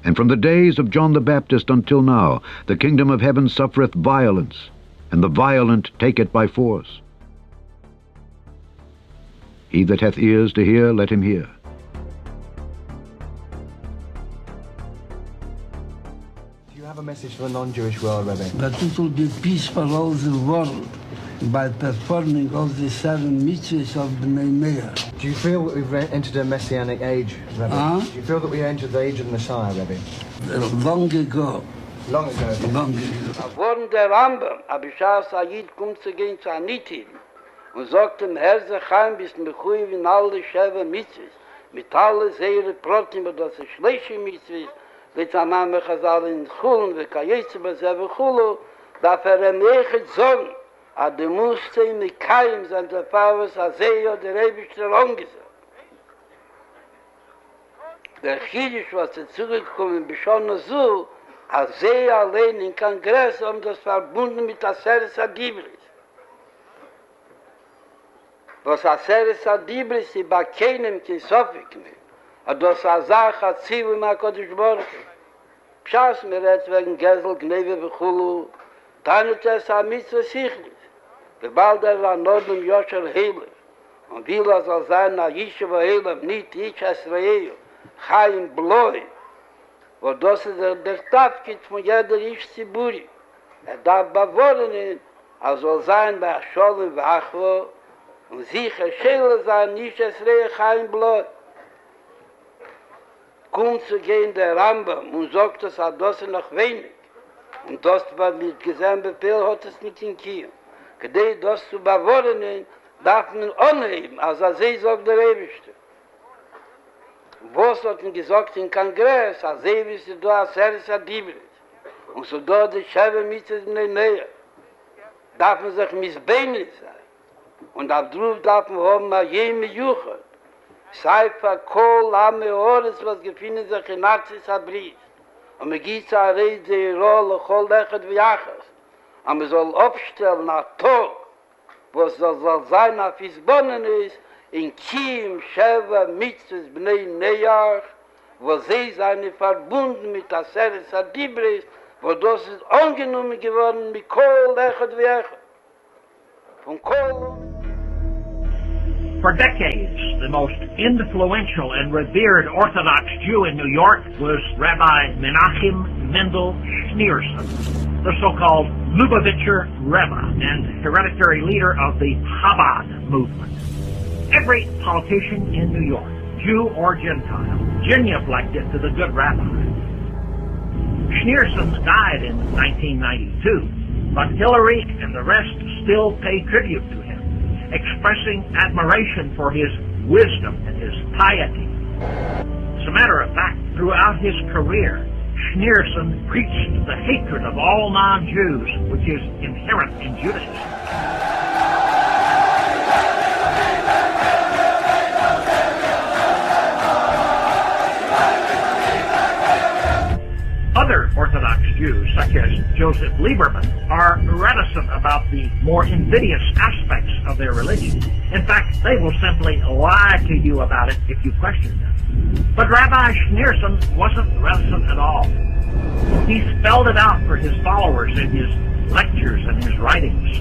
And from the days of John the Baptist until now, the kingdom of heaven suffereth violence, and the violent take it by force. He that hath ears to hear, let him hear. Do you have a message for the non-Jewish world, Rabbi? That it will be peace for all the world by performing all the 7 mitzvahs of the Messiah. Do you feel that we've entered a messianic age, Rabbi? Do you feel that we entered the age of the Messiah, Rabbi? Long ago. Long ago. Long ago. Worden der Rambam, Abishar Sayid kommt zu gehen zu Anitim und sagt dem Herr Zechaim bis Mechuyev in alle 7 mitzvahs, mit alle Seere Protim, das ist schlechte mitzvahs, Litzamam Mechazal in Chulun, Vekayetze Bezeve Chulu, darf nechet sagen, a de musste in die Kaim sind der Pfarrers Aseio der Ewigste angesagt. Der Chiddisch, was zurückgekommen, beschonnen so, Aseio allein in Kongress haben das verbunden mit Aseres Adibris. Was Aseres Adibris ist bei keinem Kisofik nicht. Und das Asach hat Zivu im HaKadosh Baruch Hu. Pschass mir jetzt wegen Gesel, Gneve, Bechulu, Tanet es a Mitzvah Sichlis. Bald an Nordem Yosher Heiler, und will soll sein, na Yishuv Heiler, nicht ich Esrael, Chaim Bloi, wo das ist der Tafkid von jeder Ish-Ziburi. Darf bewohnen, soll sein bei Asholem Vachwo, und sicher Schäle sein, nicht Esrael, Chaim Bloi. Kommt zu gehen der Rambam und sagt, dass das noch wenig. Und das, was mit gesehen Befehl hat es nicht in Kiel. Gedei das zu bewohnen, darf man anheben, als sie sagt der Ewigste. Was hat man gesagt im Kongress, als sie da Aseres Adibris, und so da die Schäbe mit in der Nähe, darf man sich missbeinig sein. Und ab drauf darf man haben, mal jene Juchat, Seifa, Kohl, Ame, Ores, was gefunden sich in Nazis Abris. Und man geht zur Rede, die Rolle, Chol, Lechet, Viachas. Und man soll aufstellen nach Tag, wo es soll sein, auf Isbonnen ist, in Kiem, Sheva, Mitzvahs, Bnei Neyach, wo sie seine verbunden mit Aseres Adibris, wo das ist angenommen geworden mit Kol, Lechet, Viachas. Von Kol. For decades, the most influential and revered Orthodox Jew in New York was Rabbi Menachem Mendel Schneerson, the so-called Lubavitcher Rebbe and hereditary leader of the Chabad movement. Every politician in New York, Jew or Gentile, genuflected to the good rabbi. Schneerson died in 1992, but Hillary and the rest still pay tribute to him, expressing admiration for his wisdom and his piety. As a matter of fact, throughout his career, Schneerson preached the hatred of all non-Jews, which is inherent in Judaism. Other Orthodox Jews, such as Joseph Lieberman, are reticent about the more invidious aspects of their religion. In fact, they will simply lie to you about it if you question them. But Rabbi Schneerson wasn't reticent at all. He spelled it out for his followers in his lectures and his writings.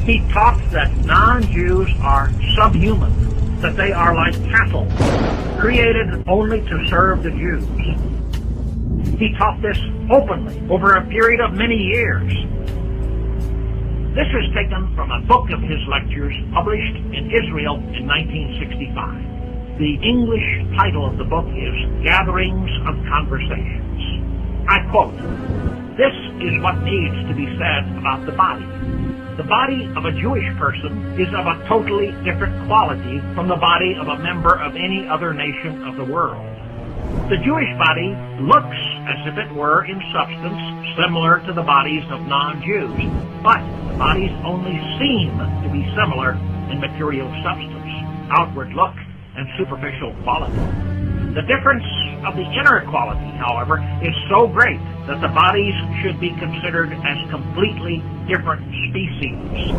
He taught that non-Jews are subhuman, that they are like cattle, created only to serve the Jews. He taught this openly over a period of many years. This is taken from a book of his lectures published in Israel in 1965. The English title of the book is Gatherings of Conversations. I quote, "This is what needs to be said about the body. The body of a Jewish person is of a totally different quality from the body of a member of any other nation of the world. The Jewish body looks as if it were in substance similar to the bodies of non-Jews, but the bodies only seem to be similar in material substance, outward look, and superficial quality. The difference of the inner quality, however, is so great that the bodies should be considered as completely different species.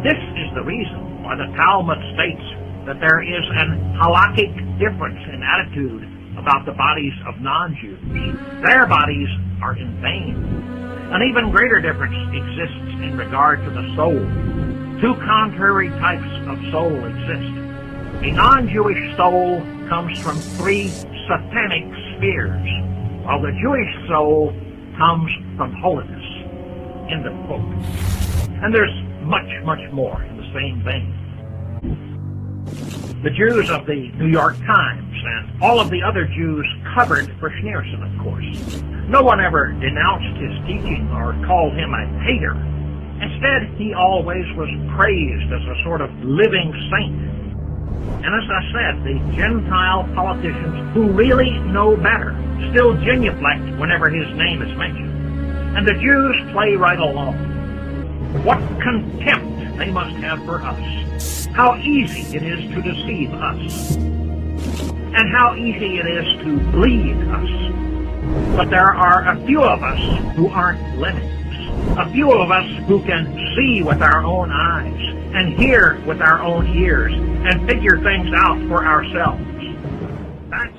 This is the reason why the Talmud states that there is an halakhic difference in attitude about the bodies of non-Jews. Their bodies are in vain. An even greater difference exists in regard to the soul. Two contrary types of soul exist. A non-Jewish soul comes from three satanic spheres, while the Jewish soul comes from holiness. End of quote. And there's much, much more in the same vein. The Jews of the New York Times and all of the other Jews covered for Schneerson, of course. No one ever denounced his teaching or called him a hater. Instead, he always was praised as a sort of living saint. And as I said, the Gentile politicians who really know better still genuflect whenever his name is mentioned. And the Jews play right along. What contempt they must have for us. How easy it is to deceive us. And how easy it is to bleed us. But there are a few of us who aren't lemmings. A few of us who can see with our own eyes and hear with our own ears and figure things out for ourselves. That's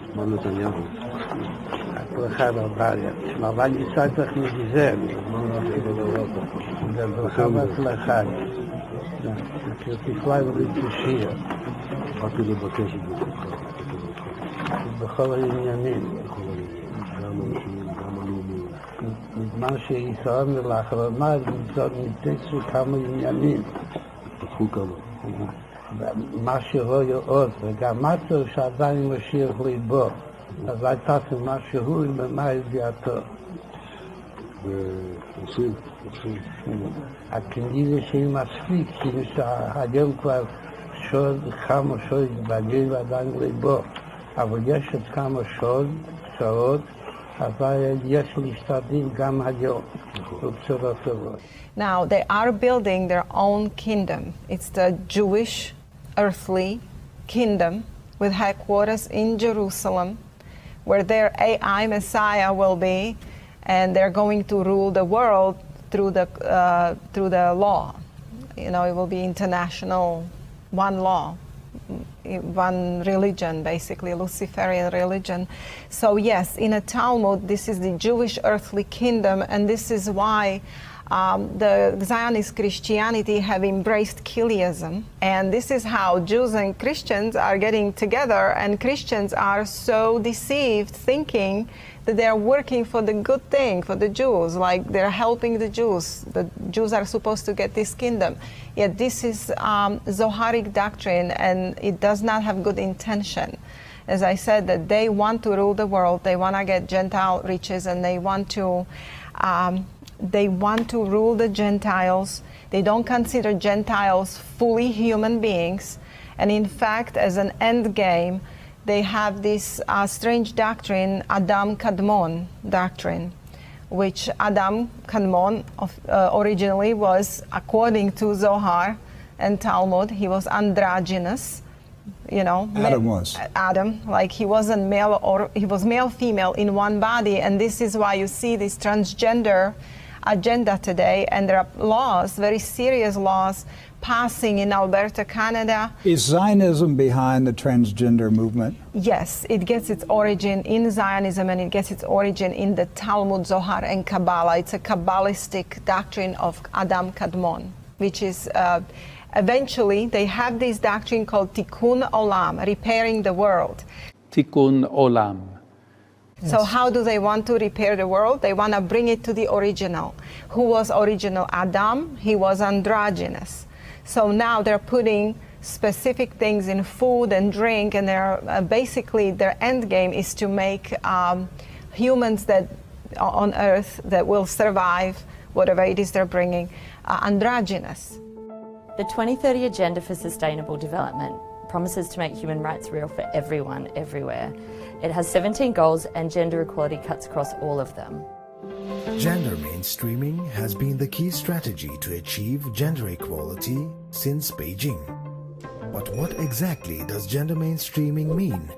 מה שישראל לאחרונה זאת מתצו כמה עניינים. מה שרואה עוד, וגם משהו שעדיין משאיר ליבו. אז הייתה משהו במה ידיעתו. הכנראה שהיא מספיק, שהיום כבר כמה שעות בגין ועדיין ליבו. אבל יש עוד כמה שעות, Now, they are building their own kingdom. It's the Jewish earthly kingdom with headquarters in Jerusalem, where their AI Messiah will be, and they're going to rule the world through the law. You know, it will be international, one law. One religion, basically, Luciferian religion. So yes, in a Talmud, this is the Jewish earthly kingdom, and this is why the Zionist Christianity have embraced Kiliism, and this is how Jews and Christians are getting together, and Christians are so deceived, thinking that they are working for the good thing, for the Jews, like they're helping the Jews. The Jews are supposed to get this kingdom. Yet this is Zoharic doctrine, and it does not have good intention. As I said, that they want to rule the world, they want to get Gentile riches, and they want to rule the Gentiles. They don't consider Gentiles fully human beings, and in fact, as an end game, they have this strange doctrine, Adam Kadmon doctrine, which Adam Kadmon originally was, according to Zohar and Talmud, he was androgynous. You know, Adam, like he wasn't male, or he was male, female in one body, and this is why you see this transgender agenda today, and there are laws, very serious laws, passing in Alberta, Canada. Is Zionism behind the transgender movement? Yes, it gets its origin in Zionism, and it gets its origin in the Talmud, Zohar, and Kabbalah. It's a Kabbalistic doctrine of Adam Kadmon, which is eventually they have this doctrine called Tikkun Olam, repairing the world. Tikkun Olam. Yes. So how do they want to repair the world? They want to bring it to the original. Who was original Adam? He was androgynous. So now they're putting specific things in food and drink, and they're basically their end game is to make humans that on Earth that will survive whatever it is they're bringing androgynous. The 2030 Agenda for Sustainable Development promises to make human rights real for everyone, everywhere. It has 17 goals, and gender equality cuts across all of them. Gender mainstreaming has been the key strategy to achieve gender equality since Beijing. But what exactly does gender mainstreaming mean,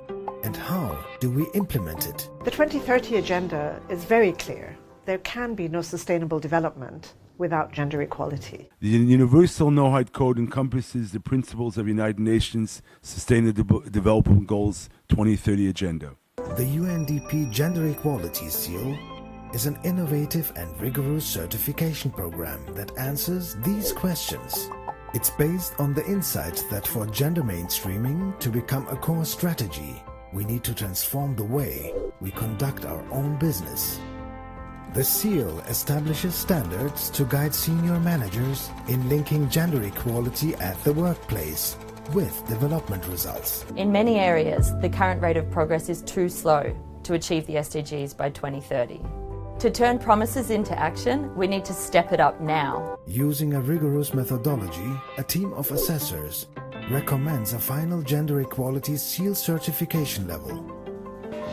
and how do we implement it? The 2030 Agenda is very clear. There can be no sustainable development without gender equality. The Universal Noahide Code encompasses the principles of United Nations Sustainable Development Goals 2030 Agenda. The UNDP Gender Equality Seal is an innovative and rigorous certification program that answers these questions. It's based on the insight that for gender mainstreaming to become a core strategy, we need to transform the way we conduct our own business. The seal establishes standards to guide senior managers in linking gender equality at the workplace with development results. In many areas, the current rate of progress is too slow to achieve the SDGs by 2030. To turn promises into action, we need to step it up now. Using a rigorous methodology, a team of assessors recommends a final gender equality seal certification level: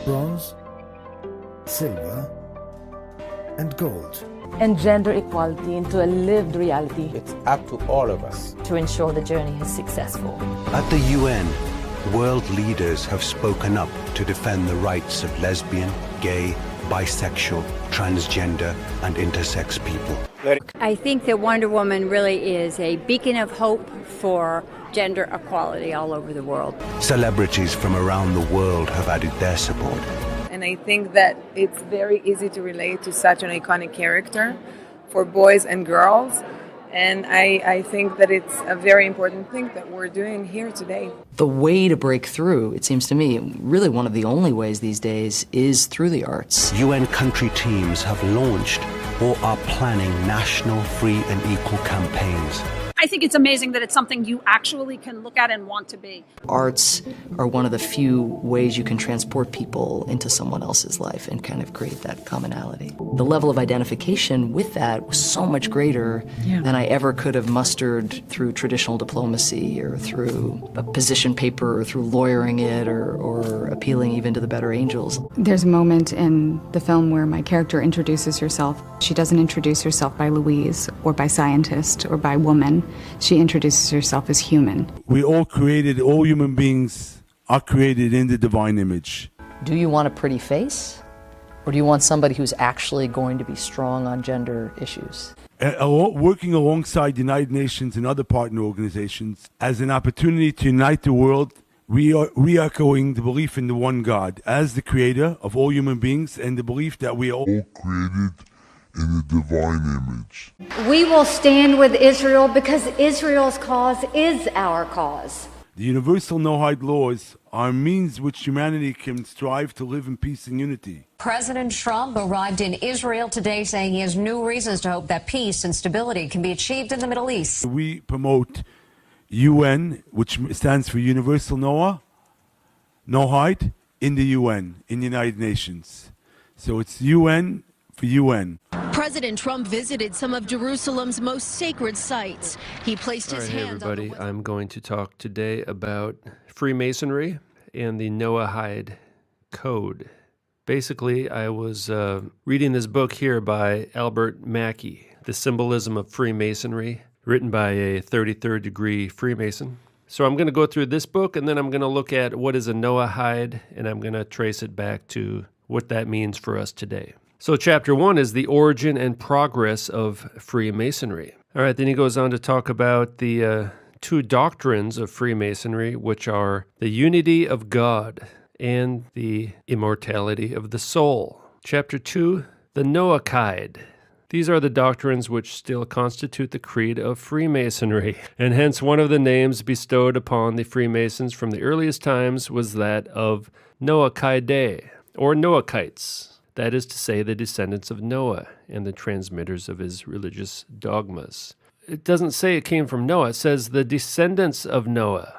bronze, silver, and gold. And gender equality into a lived reality. It's up to all of us to ensure the journey is successful. At the UN, world leaders have spoken up to defend the rights of lesbian, gay, bisexual, transgender, and intersex people. I think that Wonder Woman really is a beacon of hope for gender equality all over the world. Celebrities from around the world have added their support. And I think that it's very easy to relate to such an iconic character for boys and girls. And I think that it's a very important thing that we're doing here today. The way to break through, it seems to me, really one of the only ways these days is through the arts. UN country teams have launched or are planning national free and equal campaigns. I think it's amazing that it's something you actually can look at and want to be. Arts are one of the few ways you can transport people into someone else's life and kind of create that commonality. The level of identification with that was so much greater than I ever could have mustered through traditional diplomacy or through a position paper or through lawyering it or appealing even to the better angels. There's a moment in the film where my character introduces herself. She doesn't introduce herself by Louise or by scientist or by woman. She introduces herself as human. All human beings are created in the divine image. Do you want a pretty face? Or do you want somebody who's actually going to be strong on gender issues? Working alongside the United Nations and other partner organizations as an opportunity to unite the world, we are re-echoing the belief in the one God as the creator of all human beings and the belief that we are all created in the divine image. We will stand with Israel because Israel's cause is our cause. The universal Noahide laws are means which humanity can strive to live in peace and unity. President Trump arrived in Israel today saying he has new reasons to hope that peace and stability can be achieved in the Middle East. We promote UN, which stands for Universal Noahide, in the UN, in the United Nations. So it's UN for UN. President Trump visited some of Jerusalem's most sacred sites. He placed his hands on the... Hey everybody, I'm going to talk today about Freemasonry and the Noahide Code. Basically, I was reading this book here by Albert Mackey, The Symbolism of Freemasonry, written by a 33rd degree Freemason. So I'm going to go through this book, and then I'm going to look at what is a Noahide, and I'm going to trace it back to what that means for us today. So chapter 1 is the origin and progress of Freemasonry. All right, then he goes on to talk about the two doctrines of Freemasonry, which are the unity of God and the immortality of the soul. Chapter 2, the Noahide. These are the doctrines which still constitute the creed of Freemasonry, and hence one of the names bestowed upon the Freemasons from the earliest times was that of Noahide, or Noahites. That is to say, the descendants of Noah and the transmitters of his religious dogmas. It doesn't say it came from Noah. It says the descendants of Noah.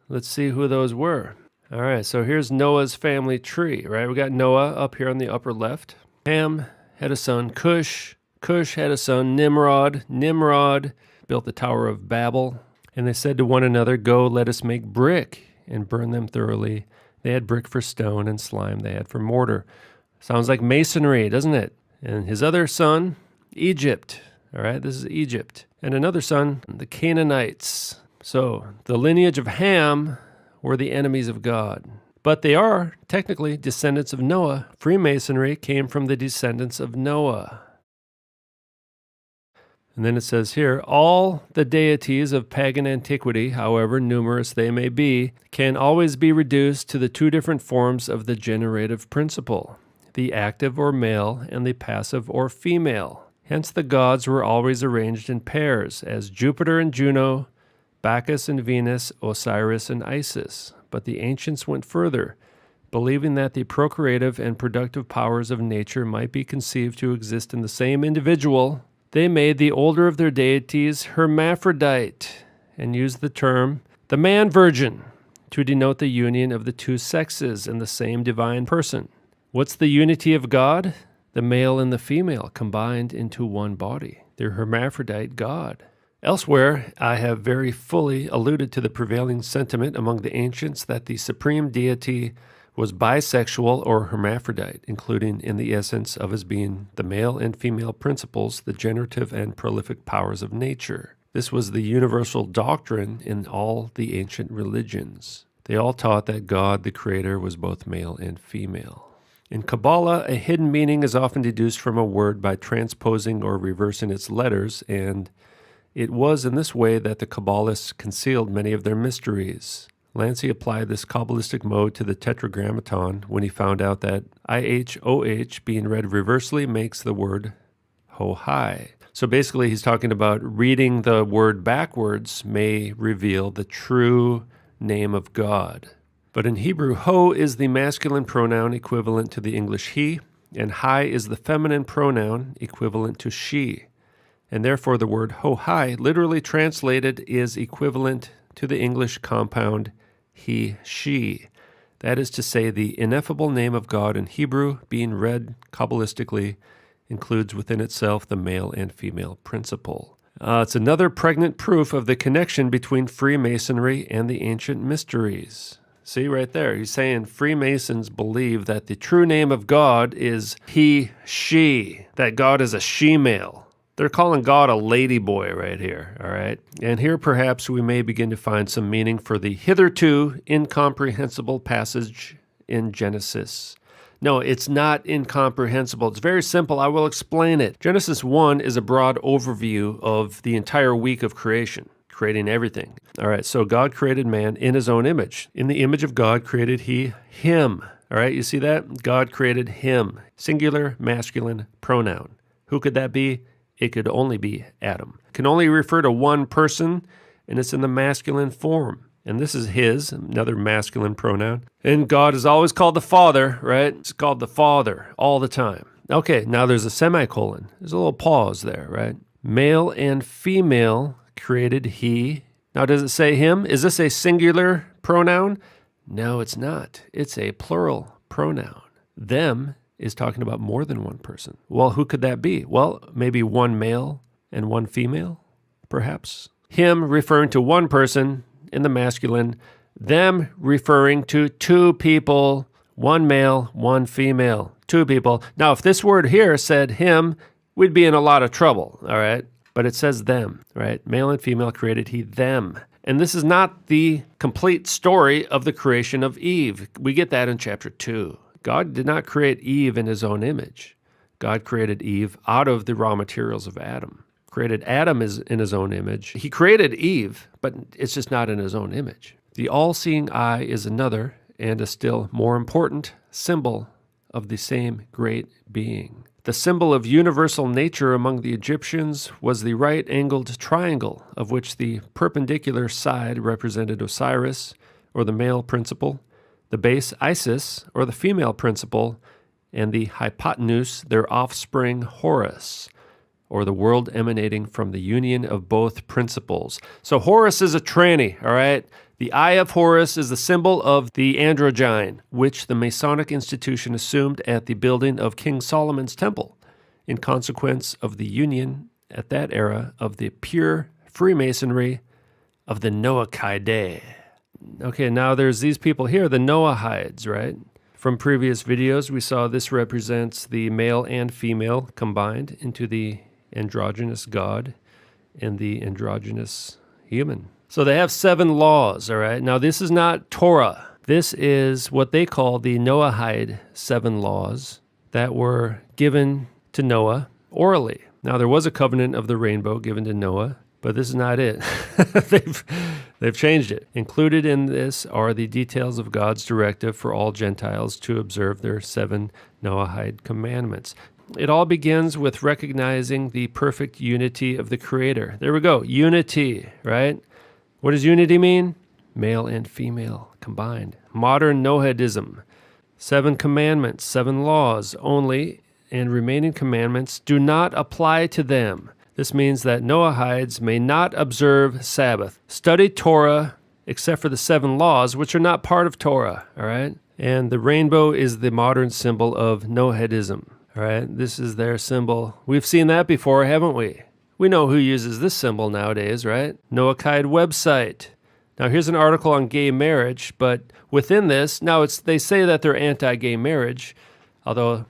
Let's see who those were. All right, so here's Noah's family tree, right? We got Noah up here on the upper left. Ham had a son, Cush. Cush had a son, Nimrod. Nimrod built the Tower of Babel. And they said to one another, "Go, let us make brick and burn them thoroughly." They had brick for stone and slime they had for mortar. Sounds like masonry, doesn't it? And his other son, Egypt. All right, this is Egypt. And another son, the Canaanites. So the lineage of Ham were the enemies of God. But they are technically descendants of Noah. Freemasonry came from the descendants of Noah. And then it says here, all the deities of pagan antiquity, however numerous they may be, can always be reduced to the two different forms of the generative principle, the active or male and the passive or female. Hence the gods were always arranged in pairs, as Jupiter and Juno, Bacchus and Venus, Osiris and Isis. But the ancients went further, believing that the procreative and productive powers of nature might be conceived to exist in the same individual. They made the older of their deities hermaphrodite and used the term the man-virgin to denote the union of the two sexes in the same divine person. What's the unity of God? The male and the female combined into one body, the hermaphrodite God. Elsewhere, I have very fully alluded to the prevailing sentiment among the ancients that the supreme deity was bisexual or hermaphrodite, including in the essence of his being the male and female principles, the generative and prolific powers of nature. This was the universal doctrine in all the ancient religions. They all taught that God, the Creator, was both male and female. In Kabbalah, a hidden meaning is often deduced from a word by transposing or reversing its letters, and it was in this way that the Kabbalists concealed many of their mysteries. Lancy applied this Kabbalistic mode to the Tetragrammaton when he found out that IHOH being read reversely makes the word ho-hi. So basically he's talking about reading the word backwards may reveal the true name of God. But in Hebrew, ho is the masculine pronoun equivalent to the English he, and hi is the feminine pronoun equivalent to she. And therefore the word ho-hi, literally translated, is equivalent to the English compound he, she. That is to say, the ineffable name of God in Hebrew, being read Kabbalistically, includes within itself the male and female principle. It's another pregnant proof of the connection between Freemasonry and the ancient mysteries. See right there, he's saying Freemasons believe that the true name of God is he, she, that God is a she-male. They're calling God a ladyboy right here, all right? And here perhaps we may begin to find some meaning for the hitherto incomprehensible passage in Genesis. No, it's not incomprehensible. It's very simple. I will explain it. Genesis 1 is a broad overview of the entire week of creation, creating everything. All right, so God created man in his own image. In the image of God created he him. All right, you see that? God created him. Singular masculine pronoun. Who could that be? It could only be Adam. It can only refer to one person, and it's in the masculine form. And this is his, another masculine pronoun. And God is always called the Father, right? It's called the Father all the time. Okay, now there's a semicolon. There's a little pause there, right? Male and female created he. Now, does it say him? Is this a singular pronoun? No, it's not. It's a plural pronoun. Them is talking about more than one person. Well, who could that be? Well, maybe one male and one female, perhaps. Him referring to one person in the masculine, them referring to two people, one male, one female, two people. Now, if this word here said him, we'd be in a lot of trouble, all right? But it says them, right? Male and female created he, them. And this is not the complete story of the creation of Eve. We get that in chapter 2. God did not create Eve in his own image. God created Eve out of the raw materials of Adam. Created Adam in his own image. He created Eve, but it's just not in his own image. The all-seeing eye is another and a still more important symbol of the same great being. The symbol of universal nature among the Egyptians was the right-angled triangle, of which the perpendicular side represented Osiris, or the male principle, the base Isis, or the female principle, and the hypotenuse, their offspring Horus, or the world emanating from the union of both principles. So Horus is a tranny, all right? The eye of Horus is the symbol of the androgyne, which the Masonic institution assumed at the building of King Solomon's temple, in consequence of the union at that era of the pure Freemasonry of the Noahide. Okay, now there's these people here, the Noahides, right? From previous videos, we saw this represents the male and female combined into the androgynous God and the androgynous human. So they have 7 laws, all right? Now, this is not Torah. This is what they call the Noahide 7 laws that were given to Noah orally. Now, there was a covenant of the rainbow given to Noah, but this is not it. They've changed it. Included in this are the details of God's directive for all Gentiles to observe their 7 Noahide commandments. It all begins with recognizing the perfect unity of the Creator. There we go, unity, right? What does unity mean? Male and female combined. Modern Noahidism. 7 commandments, 7 laws only, and remaining commandments do not apply to them. This means that Noahides may not observe Sabbath, study Torah, except for the 7 laws, which are not part of Torah, all right? And the rainbow is the modern symbol of Noahidism, all right? This is their symbol. We've seen that before, haven't we? We know who uses this symbol nowadays, right? Noahide website. Now, here's an article on gay marriage, but within this, now they say that they're anti-gay marriage, although,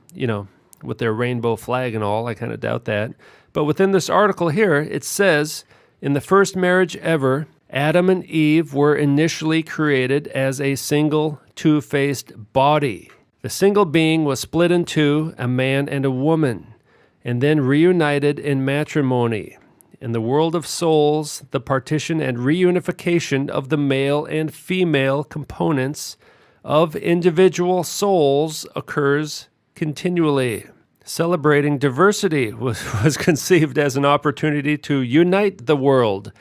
with their rainbow flag and all, I kind of doubt that. But within this article here, it says, in the first marriage ever, Adam and Eve were initially created as a single, two-faced body. The single being was split in two, a man and a woman, and then reunited in matrimony. In the world of souls, the partition and reunification of the male and female components of individual souls occurs continually. Celebrating diversity was conceived as an opportunity to unite the world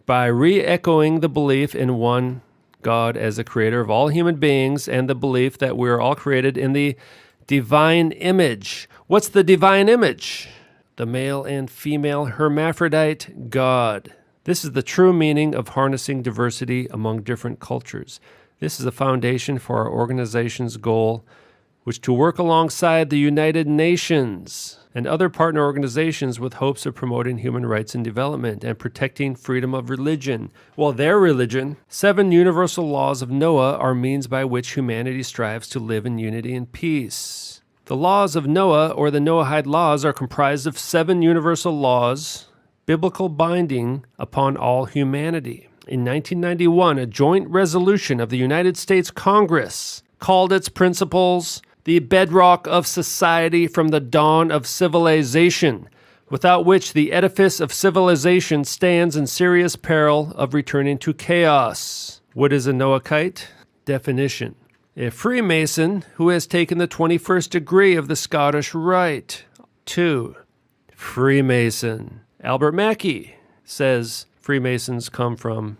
by re-echoing the belief in one God as the creator of all human beings and the belief that we are all created in the divine image. What's the divine image? The male and female hermaphrodite God. This is the true meaning of harnessing diversity among different cultures. This is the foundation for our organization's goal, which to work alongside the United Nations and other partner organizations with hopes of promoting human rights and development and protecting freedom of religion. Well, their religion, 7 universal laws of Noah are means by which humanity strives to live in unity and peace. The laws of Noah, or the Noahide Laws, are comprised of 7 universal laws, biblical binding upon all humanity. In 1991, a joint resolution of the United States Congress called its principles the bedrock of society from the dawn of civilization, without which the edifice of civilization stands in serious peril of returning to chaos. What is a Noahide? Definition: a Freemason who has taken the 21st degree of the Scottish Rite. 2. Freemason. Albert Mackey says Freemasons come from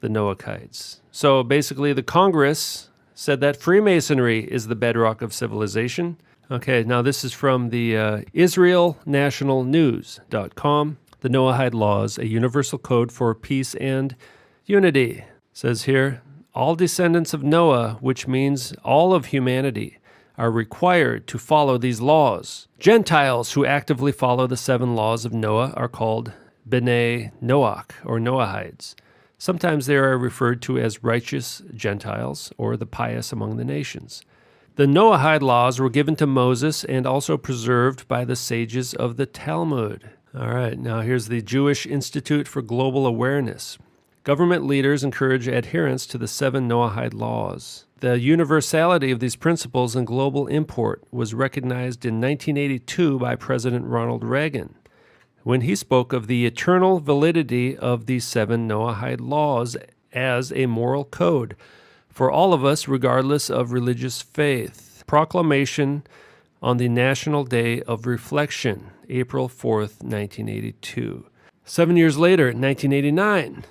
the Noahides. So basically the Congress said that Freemasonry is the bedrock of civilization. Okay, now this is from the IsraelNationalNews.com. The Noahide Laws, a universal code for peace and unity. It says here, all descendants of Noah, which means all of humanity, are required to follow these laws. Gentiles who actively follow the 7 laws of Noah are called B'nai Noach, or Noahides. Sometimes they are referred to as righteous Gentiles or the pious among the nations. The Noahide laws were given to Moses and also preserved by the sages of the Talmud. All right, now here's the Jewish Institute for Global Awareness. Government leaders encourage adherence to the 7 Noahide laws. The universality of these principles and global import was recognized in 1982 by President Ronald Reagan, when he spoke of the eternal validity of these 7 Noahide laws as a moral code for all of us regardless of religious faith. Proclamation on the National Day of Reflection, April 4th, 1982. 7 years later, 1989,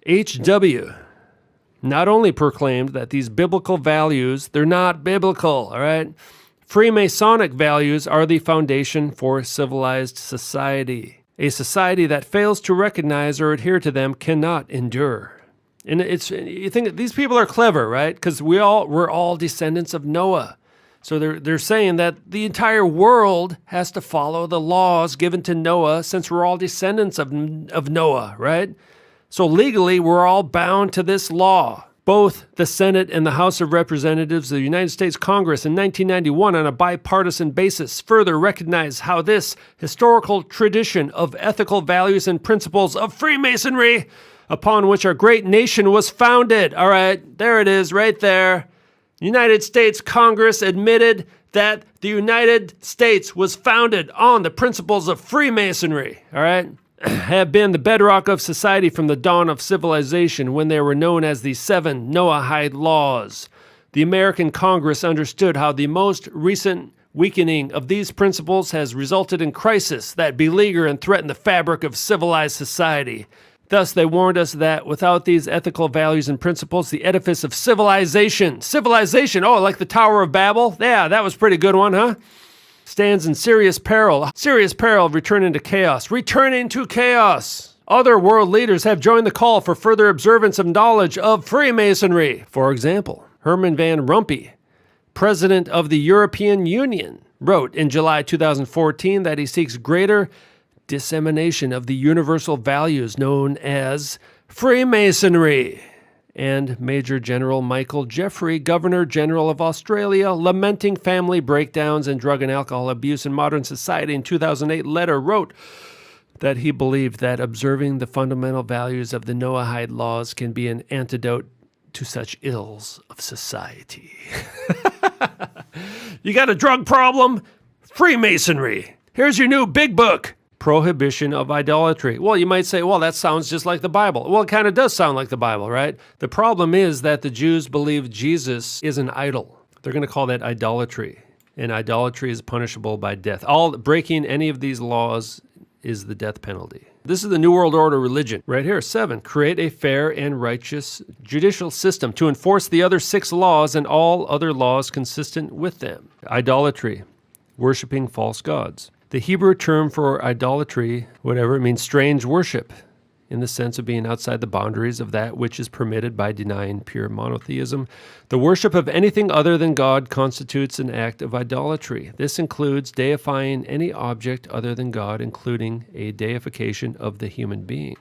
H.W. not only proclaimed that these biblical values, they're not biblical, all right? Freemasonic values are the foundation for civilized society. A society that fails to recognize or adhere to them cannot endure. And you think these people are clever, right? Because we're all descendants of Noah. So they're saying that the entire world has to follow the laws given to Noah since we're all descendants of Noah, right? So legally, we're all bound to this law. Both the Senate and the House of Representatives of the United States Congress in 1991 on a bipartisan basis further recognized how this historical tradition of ethical values and principles of Freemasonry upon which our great nation was founded. All right, there it is right there. United States Congress admitted that the United States was founded on the principles of Freemasonry, all right, have been the bedrock of society from the dawn of civilization when they were known as the 7 Noahide Laws. The American Congress understood how the most recent weakening of these principles has resulted in crisis that beleaguer and threaten the fabric of civilized society. Thus, they warned us that without these ethical values and principles, the edifice of civilization, oh, like the Tower of Babel? Yeah, that was a pretty good one, huh? Stands in serious peril of returning to chaos. Other world leaders have joined the call for further observance of knowledge of Freemasonry. For example, Herman Van Rompuy, President of the European Union, wrote in July 2014 that he seeks greater dissemination of the universal values known as Freemasonry. And Major General Michael Jeffrey, Governor General of Australia, lamenting family breakdowns and drug and alcohol abuse in modern society in 2008 letter, wrote that he believed that observing the fundamental values of the Noahide laws can be an antidote to such ills of society. You got a drug problem? Freemasonry. Here's your new big book. Prohibition of idolatry. Well, you might say, well, that sounds just like the Bible. Well, it kind of does sound like the Bible, right? The problem is that the Jews believe Jesus is an idol. They're going to call that idolatry. And idolatry is punishable by death. All breaking any of these laws is the death penalty. This is the New World Order religion. Right here, 7, create a fair and righteous judicial system to enforce the other 6 laws and all other laws consistent with them. Idolatry, worshiping false gods. The Hebrew term for idolatry, whatever, it means strange worship, in the sense of being outside the boundaries of that which is permitted by denying pure monotheism. The worship of anything other than God constitutes an act of idolatry. This includes deifying any object other than God, including a deification of the human being.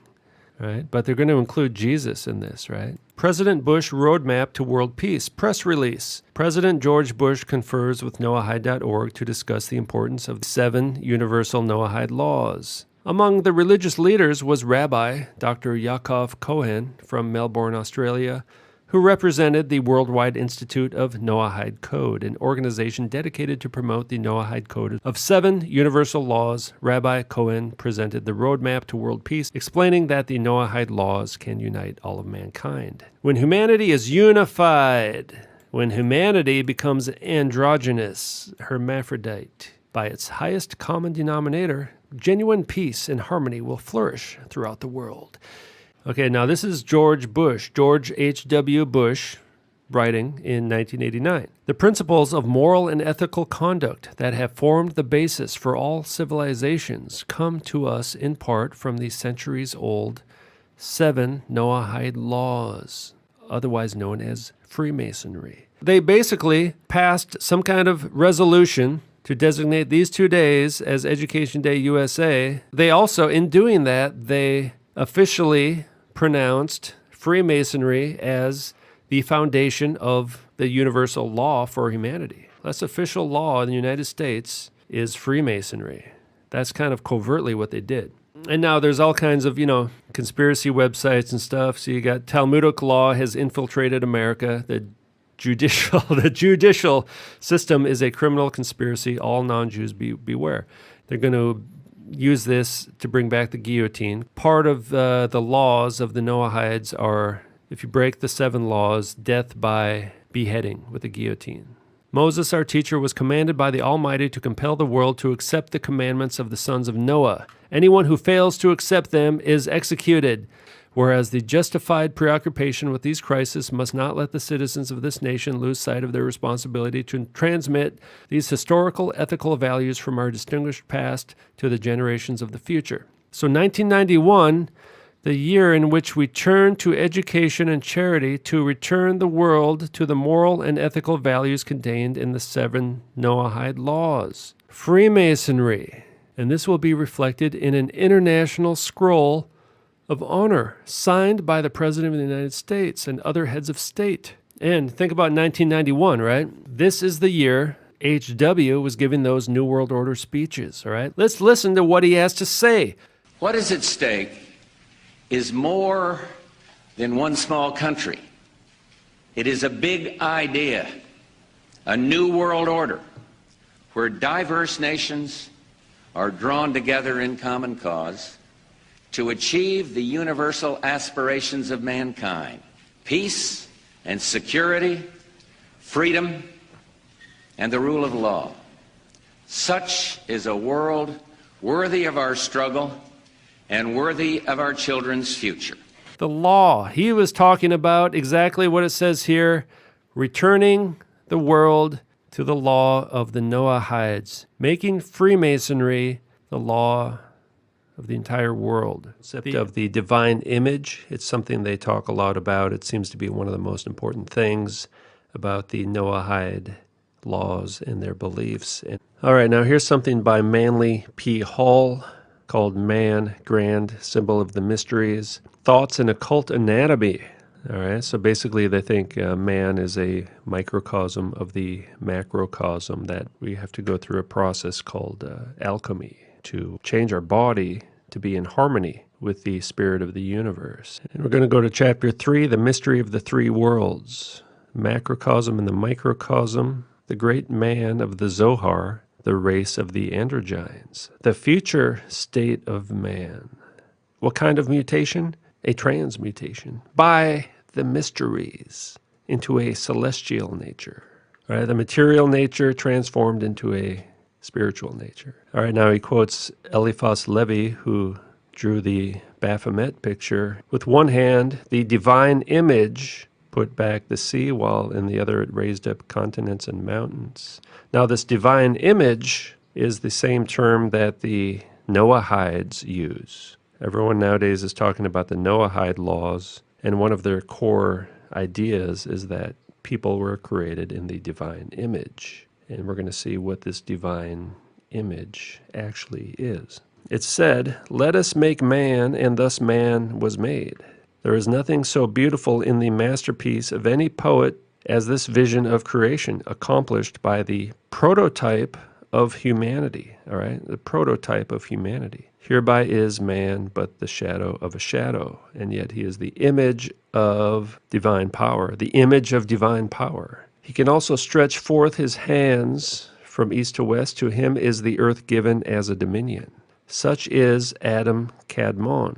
Right? But they're going to include Jesus in this, right? President Bush Roadmap to World Peace, press release. President George Bush confers with Noahide.org to discuss the importance of the 7 universal Noahide laws. Among the religious leaders was Rabbi Dr. Yaakov Cohen from Melbourne, Australia, who represented the Worldwide Institute of Noahide Code, an organization dedicated to promote the Noahide Code of 7 universal laws. Rabbi Cohen presented the roadmap to world peace, explaining that the Noahide laws can unite all of mankind. When humanity is unified, when humanity becomes androgynous, hermaphrodite, by its highest common denominator, genuine peace and harmony will flourish throughout the world. Okay, now this is George H.W. Bush, writing in 1989. The principles of moral and ethical conduct that have formed the basis for all civilizations come to us in part from the centuries-old 7 Noahide laws, otherwise known as Freemasonry. They basically passed some kind of resolution to designate these 2 days as Education Day USA. They also, in doing that, they officially pronounced Freemasonry as the foundation of the universal law for humanity. That's official law in the United States is Freemasonry. That's kind of covertly what they did. And now there's all kinds of, conspiracy websites and stuff. So you got Talmudic law has infiltrated America. The judicial system is a criminal conspiracy. All non-Jews beware. They're going to use this to bring back the guillotine. Part of the laws of the Noahides are, if you break the 7 laws, death by beheading with the guillotine. Moses, our teacher, was commanded by the Almighty to compel the world to accept the commandments of the sons of Noah. Anyone who fails to accept them is executed. Whereas the justified preoccupation with these crises must not let the citizens of this nation lose sight of their responsibility to transmit these historical, ethical values from our distinguished past to the generations of the future. So 1991, the year in which we turn to education and charity to return the world to the moral and ethical values contained in the 7 Noahide laws. Freemasonry. And this will be reflected in an international scroll of honor signed by the President of the United States and other heads of state. And think about 1991, right? This is the year H.W. was giving those New World Order speeches, all right? Let's listen to what he has to say. What is at stake is more than one small country. It is a big idea, a new world order, where diverse nations are drawn together in common cause to achieve the universal aspirations of mankind, peace and security, freedom, and the rule of law. Such is a world worthy of our struggle and worthy of our children's future. The law. He was talking about exactly what it says here, returning the world to the law of the Noahides, making Freemasonry the law of the entire world. Of the divine image, it's something they talk a lot about. It seems to be one of the most important things about the Noahide laws and their beliefs. All right, now here's something by Manly P. Hall called Man, Grand, Symbol of the Mysteries, Thoughts in Occult Anatomy. All right, so basically they think man is a microcosm of the macrocosm, that we have to go through a process called alchemy to change our body to be in harmony with the spirit of the universe. And we're going to go to chapter 3, the mystery of the three worlds, macrocosm and the microcosm, the great man of the Zohar, the race of the androgynes, the future state of man. What kind of mutation? A transmutation by the mysteries into a celestial nature. All right, the material nature transformed into a spiritual nature. All right, now he quotes Eliphas Levi, who drew the Baphomet picture. With one hand, the divine image put back the sea, while in the other it raised up continents and mountains. Now this divine image is the same term that the Noahides use. Everyone nowadays is talking about the Noahide laws, and one of their core ideas is that people were created in the divine image. And we're going to see what this divine image actually is. It said, "Let us make man, and thus man was made." There is nothing so beautiful in the masterpiece of any poet as this vision of creation, accomplished by the prototype of humanity. All right, the prototype of humanity. Hereby is man but the shadow of a shadow, and yet he is the image of divine power, the image of divine power. He can also stretch forth his hands from east to west. To him is the earth given as a dominion. Such is Adam Kadmon,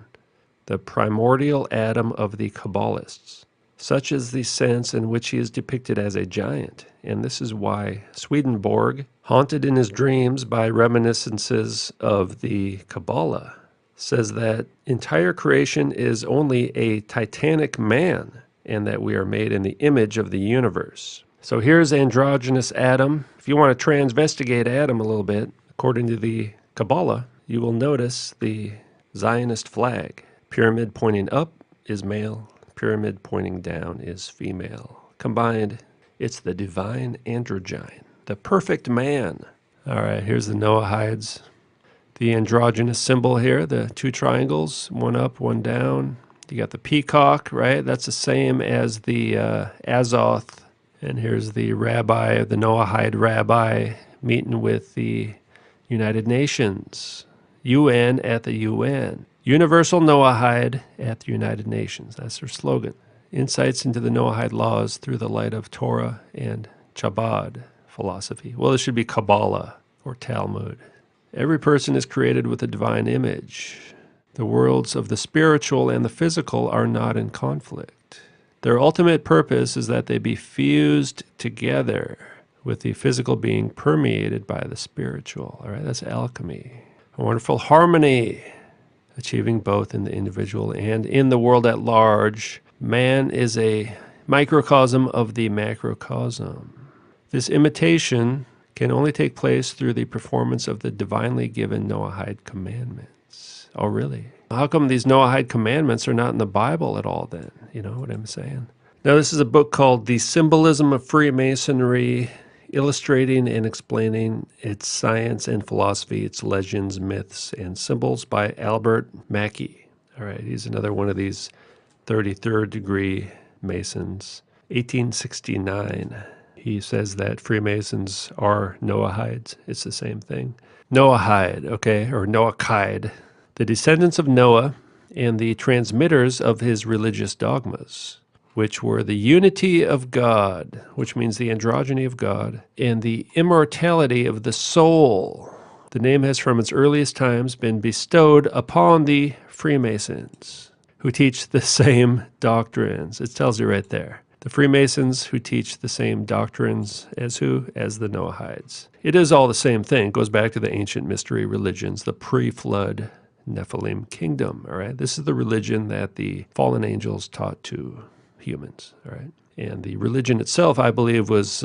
the primordial Adam of the Kabbalists. Such is the sense in which he is depicted as a giant, and this is why Swedenborg, haunted in his dreams by reminiscences of the Kabbalah, says that entire creation is only a titanic man, and that we are made in the image of the universe. So here's androgynous Adam. If you want to transvestigate Adam a little bit, according to the Kabbalah, you will notice the Zionist flag. Pyramid pointing up is male, pyramid pointing down is female. Combined, it's the divine androgyne, the perfect man. All right, here's the Noahides. The androgynous symbol here, the two triangles, one up, one down. You got the peacock, right? That's the same as the Azoth. And here's the rabbi, the Noahide rabbi, meeting with the United Nations, UN at the UN. Universal Noahide at the United Nations. That's their slogan. Insights into the Noahide laws through the light of Torah and Chabad philosophy. Well, this should be Kabbalah or Talmud. Every person is created with a divine image. The worlds of the spiritual and the physical are not in conflict. Their ultimate purpose is that they be fused together, with the physical being permeated by the spiritual. All right, that's alchemy. A wonderful harmony, achieving both in the individual and in the world at large. Man is a microcosm of the macrocosm. This imitation can only take place through the performance of the divinely given Noahide commandments. Oh, really? How come these Noahide commandments are not in the Bible at all then? You know what I'm saying? Now, this is a book called The Symbolism of Freemasonry, illustrating and explaining its science and philosophy, its legends, myths, and symbols by Albert Mackey. All right, he's another one of these 33rd degree Masons. 1869. He says that Freemasons are Noahides. It's the same thing. Noahide, okay, or Noahide, the descendants of Noah and the transmitters of his religious dogmas. which were the unity of God, which means the androgyny of God, and the immortality of the soul. The name has from its earliest times been bestowed upon the Freemasons, who teach the same doctrines. It tells you right there. The Freemasons who teach the same doctrines as who? As the Noahides. It is all the same thing. It goes back to the ancient mystery religions, the pre-flood Nephilim kingdom, all right? This is the religion that the fallen angels taught to humans, all right? And the religion itself, I believe, was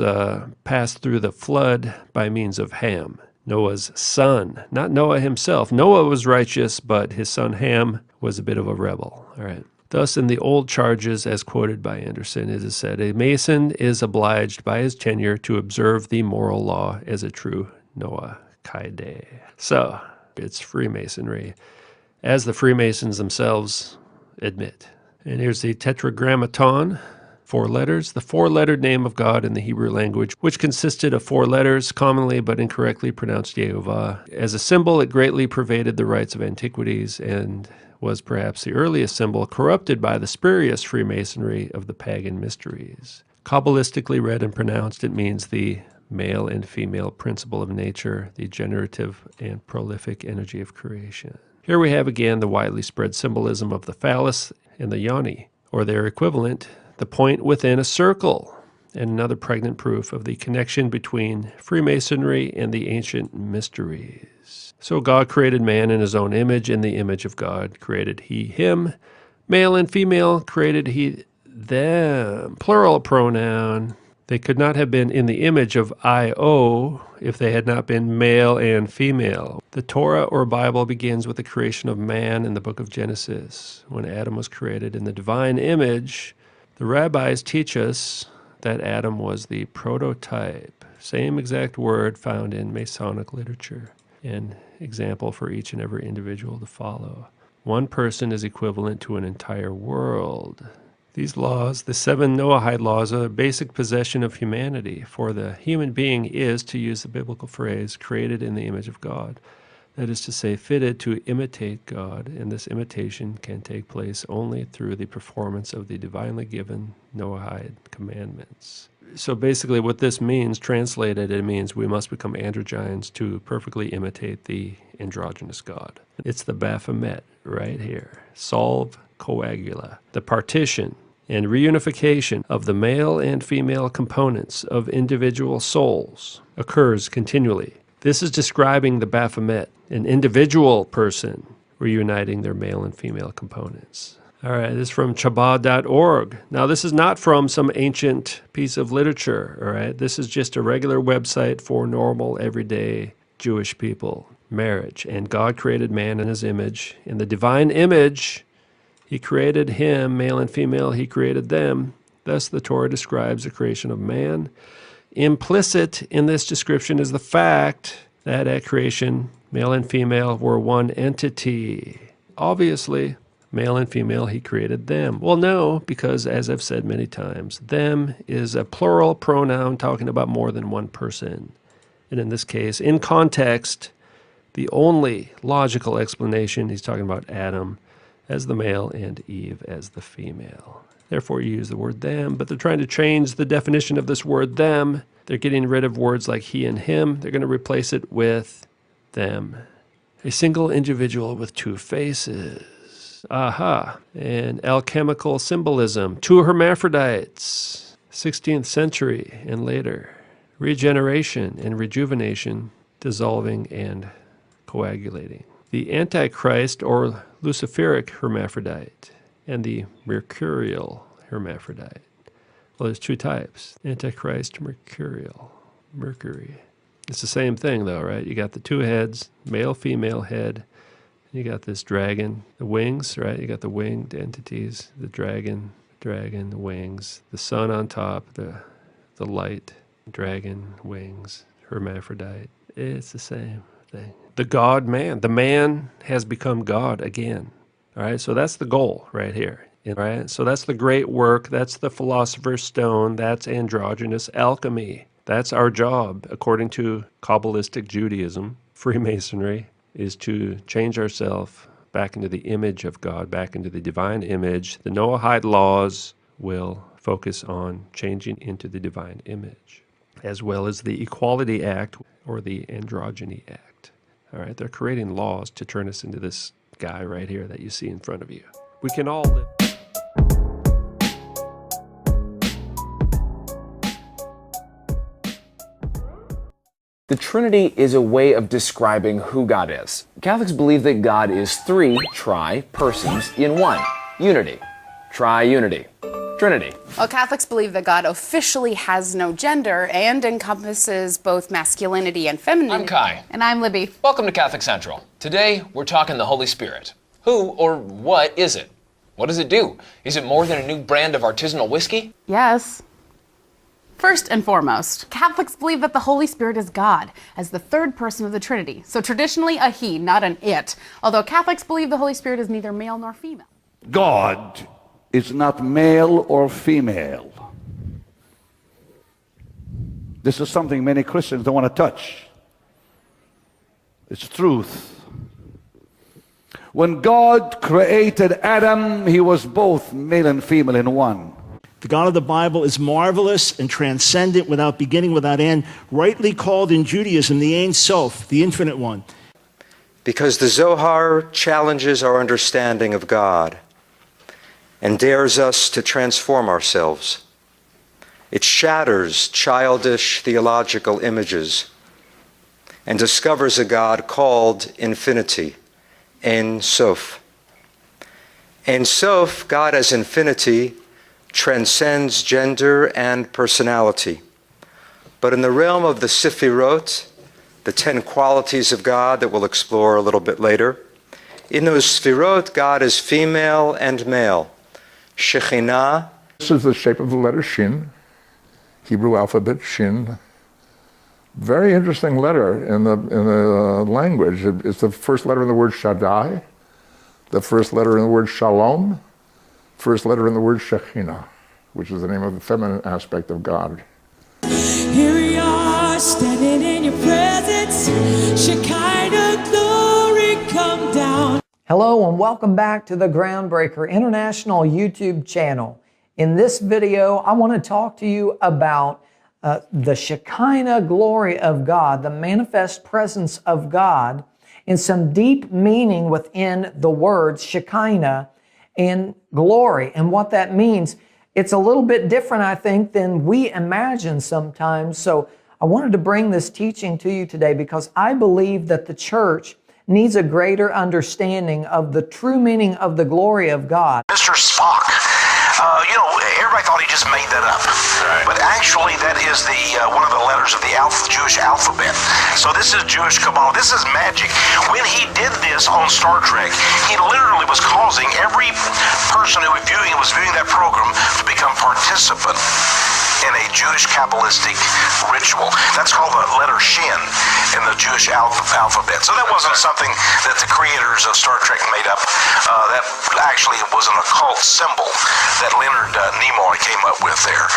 passed through the flood by means of Ham, Noah's son, not Noah himself. Noah was righteous, but his son Ham was a bit of a rebel, all right? Thus, in the old charges, as quoted by Anderson, it is said, a Mason is obliged by his tenure to observe the moral law as a true Noahide. So, it's Freemasonry, as the Freemasons themselves admit. And here's the Tetragrammaton, 4 letters, the 4-lettered name of God in the Hebrew language, which consisted of 4 letters, commonly but incorrectly pronounced Yehovah. As a symbol, it greatly pervaded the rites of antiquities and was perhaps the earliest symbol corrupted by the spurious Freemasonry of the pagan mysteries. Kabbalistically read and pronounced, it means the male and female principle of nature, the generative and prolific energy of creation. Here we have again the widely spread symbolism of the phallus and the yoni, or their equivalent, the point within a circle, and another pregnant proof of the connection between Freemasonry and the ancient mysteries. So God created man in his own image. In the image of God created he him. Male and female created he them. Plural pronoun. They could not have been in the image of I-O if they had not been male and female. The Torah or Bible begins with the creation of man in the book of Genesis. When Adam was created in the divine image, the rabbis teach us that Adam was the prototype. Same exact word found in Masonic literature. An example for each and every individual to follow. One person is equivalent to an entire world. These laws, the 7 Noahide laws, are a basic possession of humanity, for the human being is, to use the biblical phrase, created in the image of God. That is to say, fitted to imitate God, and this imitation can take place only through the performance of the divinely given Noahide commandments. So basically what this means, translated, it means we must become androgynes to perfectly imitate the androgynous God. It's the Baphomet right here. Solve coagula. The partition and reunification of the male and female components of individual souls occurs continually. This is describing the Baphomet, an individual person reuniting their male and female components. All right, this is from chabad.org. Now, this is not from some ancient piece of literature, all right? This is just a regular website for normal, everyday Jewish people. Marriage. And God created man in his image. In the divine image, he created him, male and female, he created them. Thus, the Torah describes the creation of man. Implicit in this description is the fact that at creation, male and female were one entity. Obviously, male and female, he created them. Well, no, because as I've said many times, them is a plural pronoun talking about more than one person. And in this case, in context, the only logical explanation, he's talking about Adam as the male and Eve as the female. Therefore, you use the word them, but they're trying to change the definition of this word them. They're getting rid of words like he and him. They're going to replace it with them. A single individual with 2 faces. Aha. And alchemical symbolism. 2 hermaphrodites. 16th century and later. Regeneration and rejuvenation. Dissolving and coagulating. The Antichrist or Luciferic hermaphrodite and the Mercurial hermaphrodite. Well, there's 2 types. Antichrist, Mercurial. Mercury. It's the same thing though, right? You got the 2 heads, male, female head. You got this dragon, the wings, right? You got the winged entities, the dragon, the wings, the sun on top, the light, dragon, wings, hermaphrodite. It's the same thing. The God-man. The man has become God again. All right, so that's the goal right here. All right, so that's the great work. That's the philosopher's stone. That's androgynous alchemy. That's our job, according to Kabbalistic Judaism. Freemasonry is to change ourselves back into the image of God, back into the divine image. The Noahide laws will focus on changing into the divine image, as well as the Equality Act or the Androgyny Act. All right, they're creating laws to turn us into this guy right here that you see in front of you. We can all live. The Trinity is a way of describing who God is. Catholics believe that God is three persons in one. Unity, triunity, Trinity. Well, Catholics believe that God officially has no gender and encompasses both masculinity and femininity. I'm Kai. And I'm Libby. Welcome to Catholic Central. Today, we're talking the Holy Spirit. Who or what is it? What does it do? Is it more than a new brand of artisanal whiskey? Yes. First and foremost, Catholics believe that the Holy Spirit is God as the third person of the Trinity. So traditionally a he, not an it. Although Catholics believe the Holy Spirit is neither male nor female. God is not male or female. This is something many Christians don't want to touch. It's truth. When God created Adam, he was both male and female in one. The God of the Bible is marvelous and transcendent, without beginning, without end, rightly called in Judaism the Ein Sof, the Infinite One. Because the Zohar challenges our understanding of God and dares us to transform ourselves. It shatters childish theological images and discovers a God called infinity, Ein Sof. Ein Sof, God as infinity, transcends gender and personality. But in the realm of the Sefirot, the 10 qualities of God that we'll explore a little bit later, in those Sefirot, God is female and male. Shekhinah. This is the shape of the letter Shin, Hebrew alphabet Shin. Very interesting letter in the language. It's the first letter in the word Shaddai, the first letter in the word Shalom, first letter in the word Shekhinah, which is the name of the feminine aspect of God. Here we are, standing in your presence, Shekinah glory come down. Hello and welcome back to the Groundbreaker International YouTube channel. In this video, I want to talk to you about the Shekinah glory of God, the manifest presence of God, and some deep meaning within the words Shekinah and glory and what that means. It's a little bit different, I think, than we imagine sometimes. So I wanted to bring this teaching to you today because I believe that the church needs a greater understanding of the true meaning of the glory of God. Mr. Spock, everybody thought he just made that up. Right. But actually that is one of the letters of the Jewish alphabet. So this is Jewish Kabbalah. This is magic. When he did this on Star Trek, he literally was causing every person who was viewing that program to become participant in a Jewish Kabbalistic ritual. That's called the letter Shin in the Jewish alphabet. So that wasn't something that the creators of Star Trek made up. That actually was an occult symbol that Leonard Nimoy came up with there.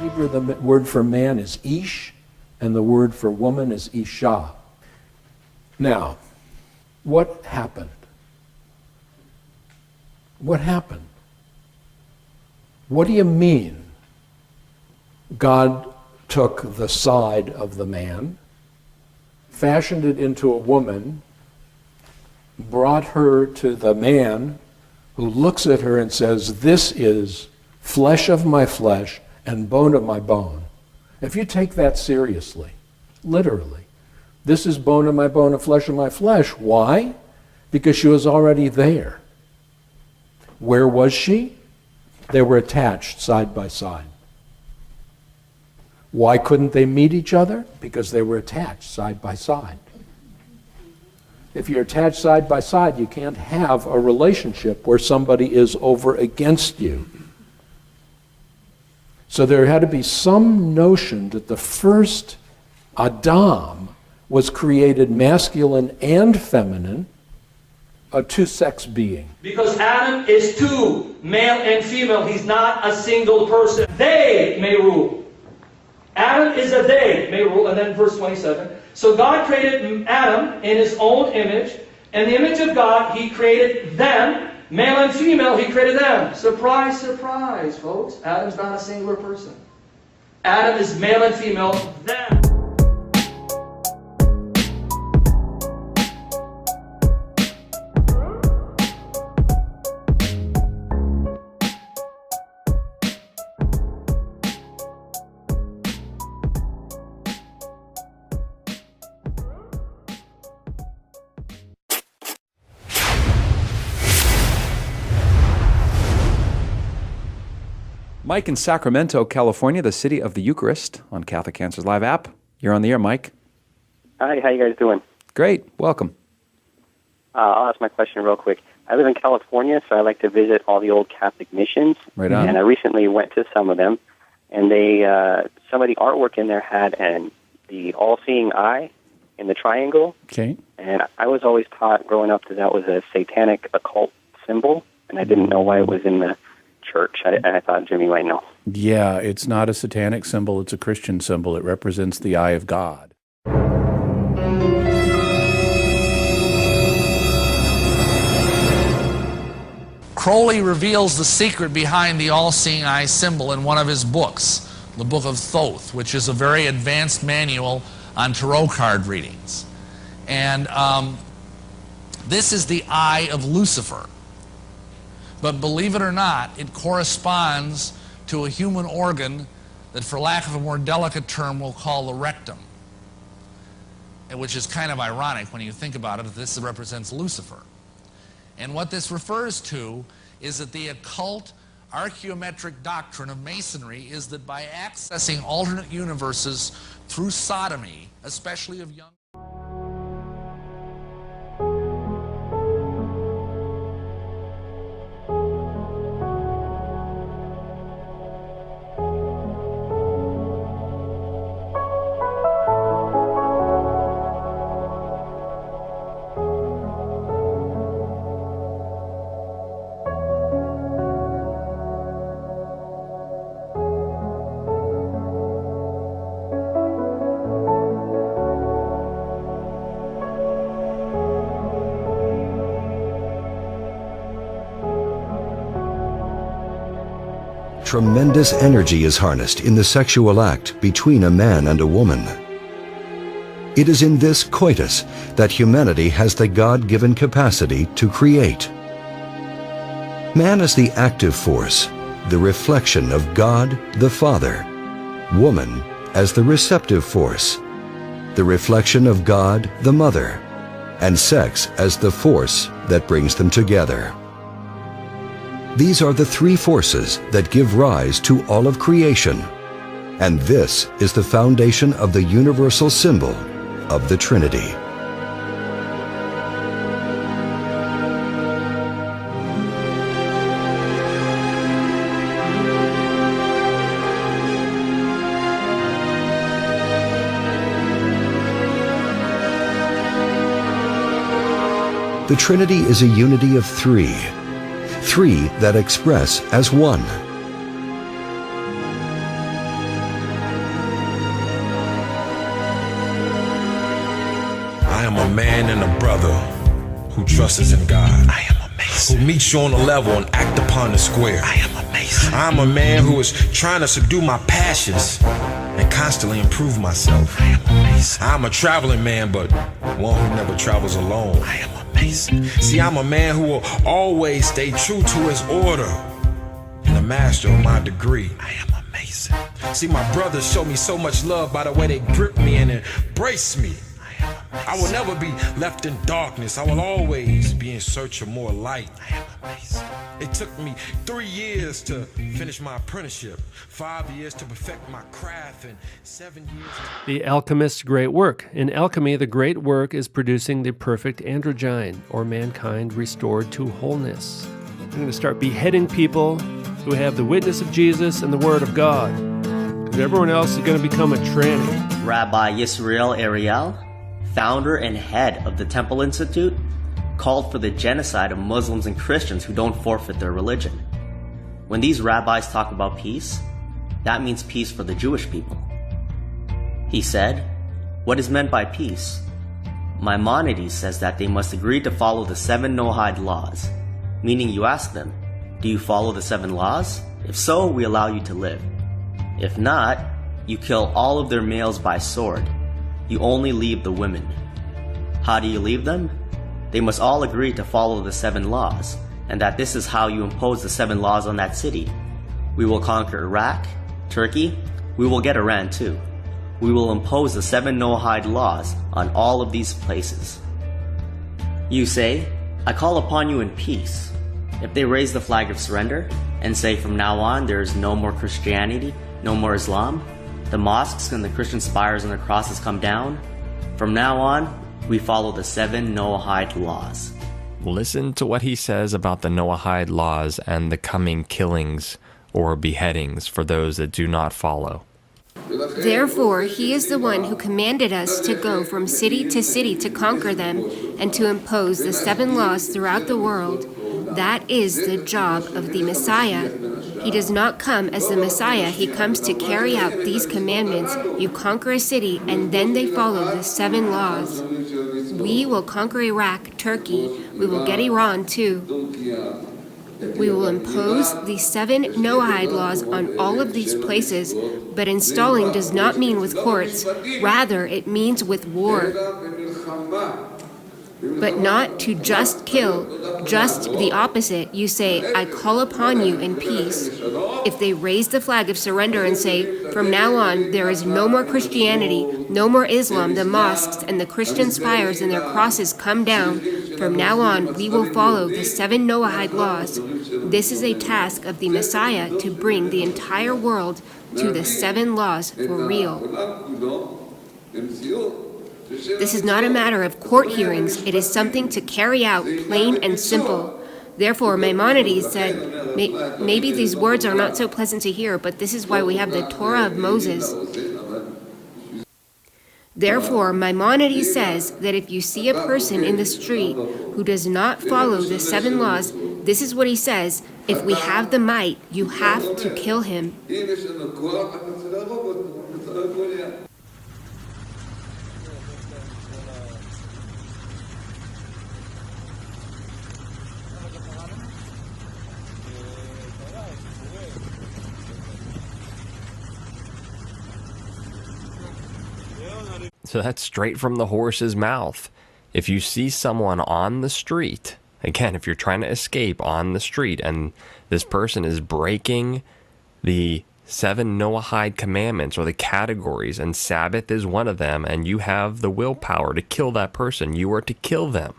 Hebrew, the word for man is ish, and the word for woman is isha. Now, what happened? What happened? What do you mean? God took the side of the man, fashioned it into a woman, brought her to the man who looks at her and says, "This is flesh of my flesh and bone of my bone." If you take that seriously, literally, this is bone of my bone and flesh of my flesh. Why? Because she was already there. Where was she? They were attached side by side. Why couldn't they meet each other? Because they were attached side by side. If you're attached side by side, you can't have a relationship where somebody is over against you. So there had to be some notion that the first Adam was created masculine and feminine, a two-sex being? Because Adam is two, male and female. He's not a single person. They may rule. Adam is a they may rule. And then verse 27. So God created Adam in his own image. In the image of God, he created them. Male and female, he created them. Surprise, surprise, folks. Adam's not a singular person. Adam is male and female, them. Mike in Sacramento, California, the city of the Eucharist, on Catholic Answers Live app. You're on the air, Mike. Hi, how you guys doing? Great, welcome. I'll ask my question real quick. I live in California, so I like to visit all the old Catholic missions. Right on. And I recently went to some of them, and they some of the artwork in there had the all-seeing eye in the triangle. Okay. And I was always taught growing up that was a satanic occult symbol, and I didn't know why it was in the church. I thought Jimmy might know. Yeah, it's not a satanic symbol, it's a Christian symbol. It represents the eye of God. Crowley reveals the secret behind the all-seeing eye symbol in one of his books, the Book of Thoth, which is a very advanced manual on tarot card readings. And this is the eye of Lucifer. But believe it or not, it corresponds to a human organ that, for lack of a more delicate term, we'll call the rectum, which is kind of ironic when you think about it, that this represents Lucifer. And what this refers to is that the occult archaeometric doctrine of Masonry is that by accessing alternate universes through sodomy, especially of young... Tremendous energy is harnessed in the sexual act between a man and a woman. It is in this coitus that humanity has the God-given capacity to create. Man is the active force, the reflection of God the Father. Woman as the receptive force, the reflection of God the Mother. And sex as the force that brings them together. These are the three forces that give rise to all of creation, and this is the foundation of the universal symbol of the Trinity. The Trinity is a unity of three that express as one. I am a man and a brother who trusts in God. I am a Mason. Who meets you on the level and act upon the square. I am a Mason. I am a man who is trying to subdue my passions and constantly improve myself. I am a Mason. I am a traveling man, but one who never travels alone. I am a Mason. See, I'm a man who will always stay true to his order and a master of my degree. I am a Mason. See, my brothers show me so much love by the way they grip me and embrace me. I will never be left in darkness. I will always be in search of more light. I am a Mason. It took me 3 years to finish my apprenticeship, 5 years to perfect my craft, and 7 years... The alchemist's great work. In alchemy, the great work is producing the perfect androgyne, or mankind restored to wholeness. I'm going to start beheading people who have the witness of Jesus and the Word of God, because everyone else is going to become a tranny. Rabbi Yisrael Ariel, founder and head of the Temple Institute, called for the genocide of Muslims and Christians who don't forfeit their religion. When these rabbis talk about peace, that means peace for the Jewish people. He said, "What is meant by peace?" Maimonides says that they must agree to follow the 7 Noahide laws, meaning you ask them, "Do you follow the 7 laws? If so, we allow you to live. If not, you kill all of their males by sword. You only leave the women." How do you leave them? They must all agree to follow the 7 laws, and that this is how you impose the 7 laws on that city. We will conquer Iraq, Turkey, we will get Iran too. We will impose the 7 Noahide laws on all of these places. You say, "I call upon you in peace." If they raise the flag of surrender and say from now on there is no more Christianity, no more Islam, the mosques and the Christian spires and the crosses come down, from now on we follow the 7 Noahide laws. Listen to what he says about the Noahide laws and the coming killings or beheadings for those that do not follow. Therefore, he is the one who commanded us to go from city to conquer them, and to impose the 7 laws throughout the world. That is the job of the Messiah. He does not come as the Messiah. He comes to carry out these commandments. You conquer a city, and then they follow the 7 laws. We will conquer Iraq, Turkey. We will get Iran too. We will impose the 7 Noahide laws on all of these places, but installing does not mean with courts. Rather, it means with war. But not to just kill, just the opposite. You say, "I call upon you in peace." If they raise the flag of surrender and say, "From now on, there is no more Christianity, no more Islam, the mosques and the Christian spires and their crosses come down. From now on, we will follow the 7 Noahide laws." This is a task of the Messiah to bring the entire world to the 7 laws for real. This is not a matter of court hearings. It is something to carry out, plain and simple. Therefore, Maimonides said, maybe these words are not so pleasant to hear, but this is why we have the Torah of Moses. Therefore, Maimonides says that if you see a person in the street who does not follow the 7 laws, this is what he says: if we have the might, you have to kill him. So that's straight from the horse's mouth. If you see someone on the street, again, if you're trying to escape on the street and this person is breaking the 7 Noahide commandments or the categories, and Sabbath is one of them, and you have the willpower to kill that person, you are to kill them.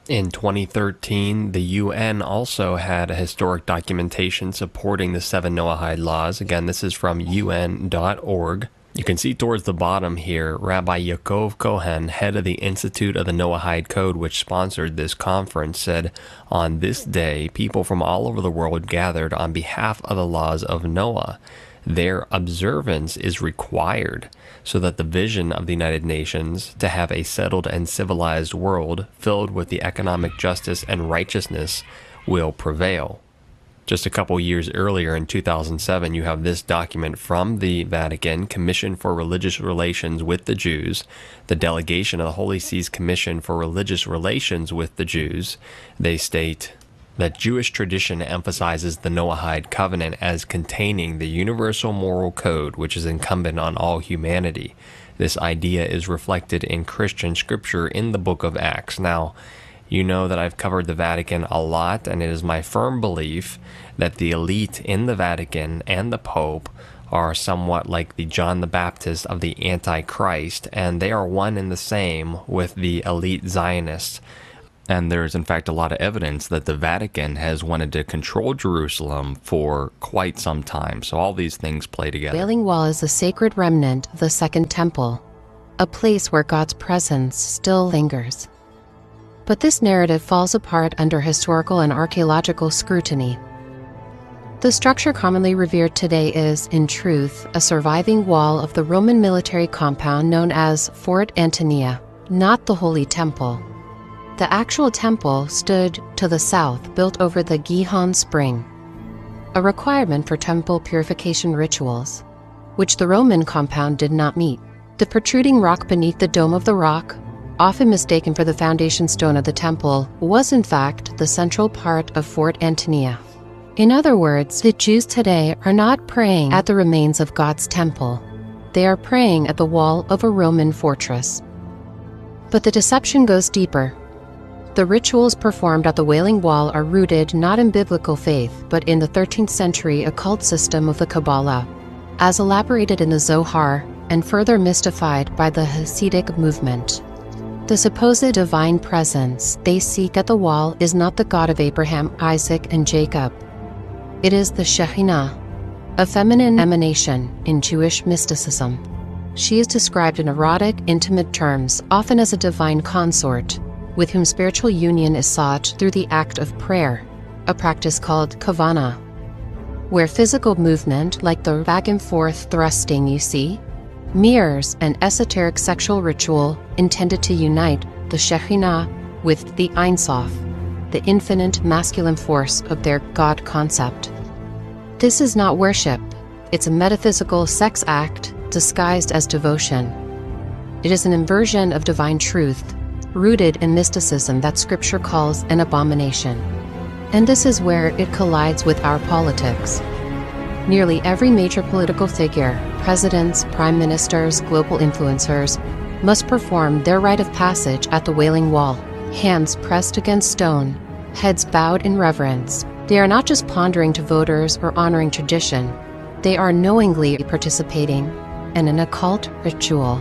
In 2013, the UN also had a historic documentation supporting the 7 Noahide laws. Again, this is from UN.org. You can see towards the bottom here, Rabbi Yaakov Cohen, head of the Institute of the Noahide Code, which sponsored this conference, said, "On this day, people from all over the world gathered on behalf of the laws of Noah. Their observance is required so that the vision of the United Nations to have a settled and civilized world filled with the economic justice and righteousness will prevail." Just a couple years earlier, in 2007, you have this document from the Vatican, Commission for Religious Relations with the Jews, the delegation of the Holy See's Commission for Religious Relations with the Jews. They state that Jewish tradition emphasizes the Noahide covenant as containing the universal moral code which is incumbent on all humanity. This idea is reflected in Christian scripture in the book of Acts. Now, you know that I've covered the Vatican a lot, and it is my firm belief that the elite in the Vatican and the Pope are somewhat like the John the Baptist of the Antichrist, and they are one and the same with the elite Zionists. And there's in fact a lot of evidence that the Vatican has wanted to control Jerusalem for quite some time. So all these things play together. Wailing Wall is a sacred remnant of the Second Temple, a place where God's presence still lingers. But this narrative falls apart under historical and archaeological scrutiny. The structure commonly revered today is, in truth, a surviving wall of the Roman military compound known as Fort Antonia, not the Holy Temple. The actual temple stood to the south, built over the Gihon spring, a requirement for temple purification rituals, which the Roman compound did not meet. The protruding rock beneath the dome of the rock, often mistaken for the foundation stone of the temple, was in fact the central part of Fort Antonia. In other words, the Jews today are not praying at the remains of God's temple. They are praying at the wall of a Roman fortress. But the deception goes deeper. The rituals performed at the Wailing Wall are rooted not in biblical faith, but in the 13th century occult system of the Kabbalah, as elaborated in the Zohar and further mystified by the Hasidic movement. The supposed divine presence they seek at the wall is not the God of Abraham, Isaac, and Jacob. It is the Shekhinah, a feminine emanation in Jewish mysticism. She is described in erotic, intimate terms, often as a divine consort, with whom spiritual union is sought through the act of prayer, a practice called kavana, where physical movement, like the back and forth thrusting you see, mirrors an esoteric sexual ritual intended to unite the Shekhinah with the Ein Sof, the infinite masculine force of their God concept. This is not worship. It's a metaphysical sex act disguised as devotion. It is an inversion of divine truth, rooted in mysticism that Scripture calls an abomination. And this is where it collides with our politics. Nearly every major political figure, presidents, prime ministers, global influencers, must perform their rite of passage at the Wailing Wall, hands pressed against stone, heads bowed in reverence. They are not just pondering to voters or honoring tradition. They are knowingly participating in an occult ritual,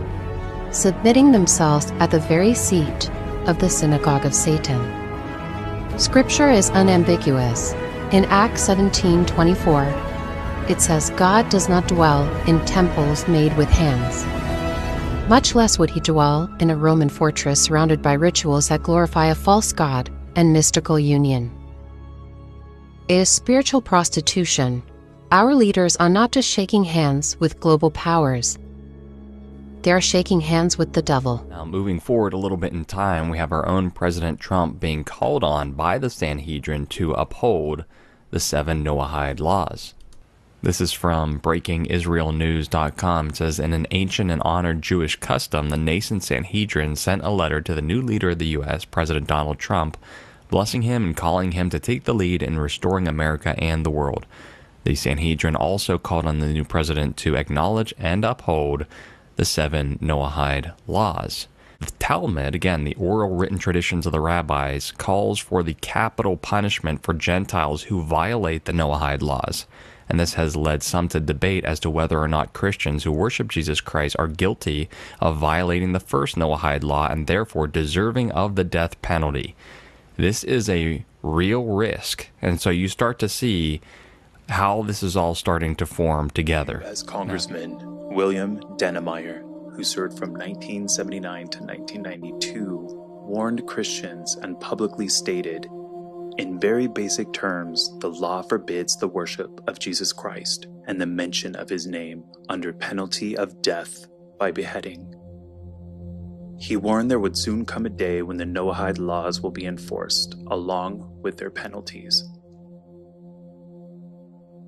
submitting themselves at the very seat of the synagogue of Satan. Scripture is unambiguous. In Acts 17:24, it says, God does not dwell in temples made with hands. Much less would he dwell in a Roman fortress surrounded by rituals that glorify a false god and mystical union. It is spiritual prostitution. Our leaders are not just shaking hands with global powers. They are shaking hands with the devil. Now, moving forward a little bit in time, we have our own President Trump being called on by the Sanhedrin to uphold the 7 Noahide laws. This is from BreakingIsraelNews.com. It says, in an ancient and honored Jewish custom, the nascent Sanhedrin sent a letter to the new leader of the U.S., President Donald Trump, blessing him and calling him to take the lead in restoring America and the world. The Sanhedrin also called on the new president to acknowledge and uphold the 7 Noahide laws. The Talmud, again, the oral written traditions of the rabbis, calls for the capital punishment for Gentiles who violate the Noahide laws. And this has led some to debate as to whether or not Christians who worship Jesus Christ are guilty of violating the first Noahide law and therefore deserving of the death penalty. This is a real risk, and so you start to see how this is all starting to form together. As Congressman William Dennemeyer, who served from 1979 to 1992, warned Christians and publicly stated, in very basic terms, the law forbids the worship of Jesus Christ and the mention of his name under penalty of death by beheading. He warned there would soon come a day when the Noahide laws will be enforced, along with their penalties.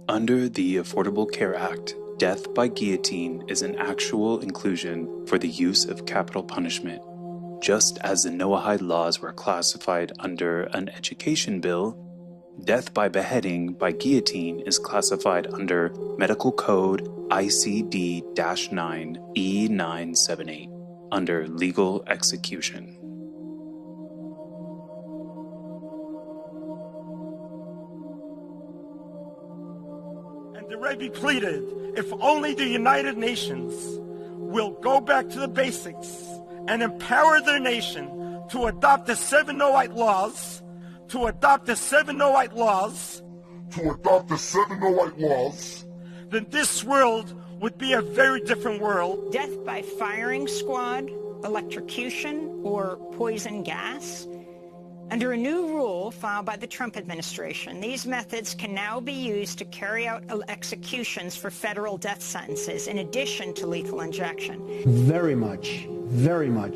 Under the Affordable Care Act, death by guillotine is an actual inclusion for the use of capital punishment. Just as the Noahide laws were classified under an education bill, death by beheading by guillotine is classified under Medical Code ICD-9 E978 under legal execution. And the Rebbe pleaded, if only the United Nations will go back to the basics and empower their nation to adopt the 7 Noahide laws, then this world would be a very different world. Death by firing squad, electrocution, or poison gas Under a new rule filed by the Trump administration, these methods can now be used to carry out executions for federal death sentences, in addition to lethal injection. Very much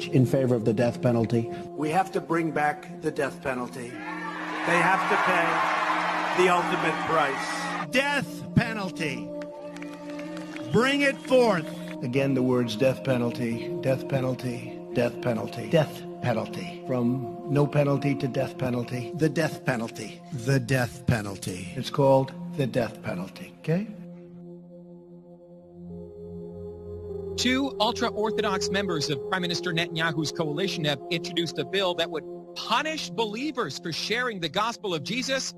in favor of the death penalty. We have to bring back the death penalty. They have to pay the ultimate price. Death penalty. Bring it forth. Again, the words death penalty, death penalty, death penalty, death penalty. From no penalty to death penalty. The death penalty. The death penalty. It's called the death penalty, okay? Two ultra-Orthodox members of Prime Minister Netanyahu's coalition have introduced a bill that would punish believers for sharing the gospel of Jesus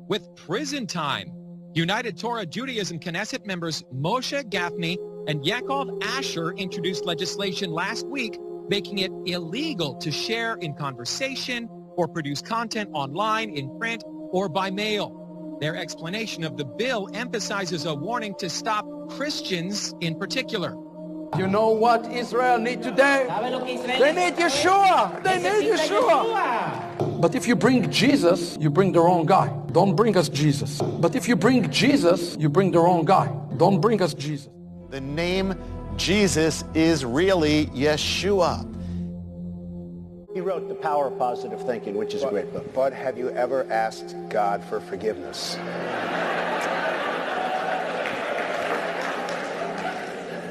with prison time. United Torah Judaism Knesset members Moshe Gafni and Yaakov Asher introduced legislation last week making it illegal to share in conversation or produce content online, in print, or by mail. Their explanation of the bill emphasizes a warning to stop Christians in particular. You know what Israel need today? They need Yeshua. They need Yeshua. But if you bring Jesus, you bring the wrong guy. Don't bring us Jesus. But if you bring Jesus, you bring the wrong guy. Don't bring us Jesus. The name Jesus is really Yeshua. He wrote The Power of Positive Thinking, which is a great book. But have you ever asked God for forgiveness?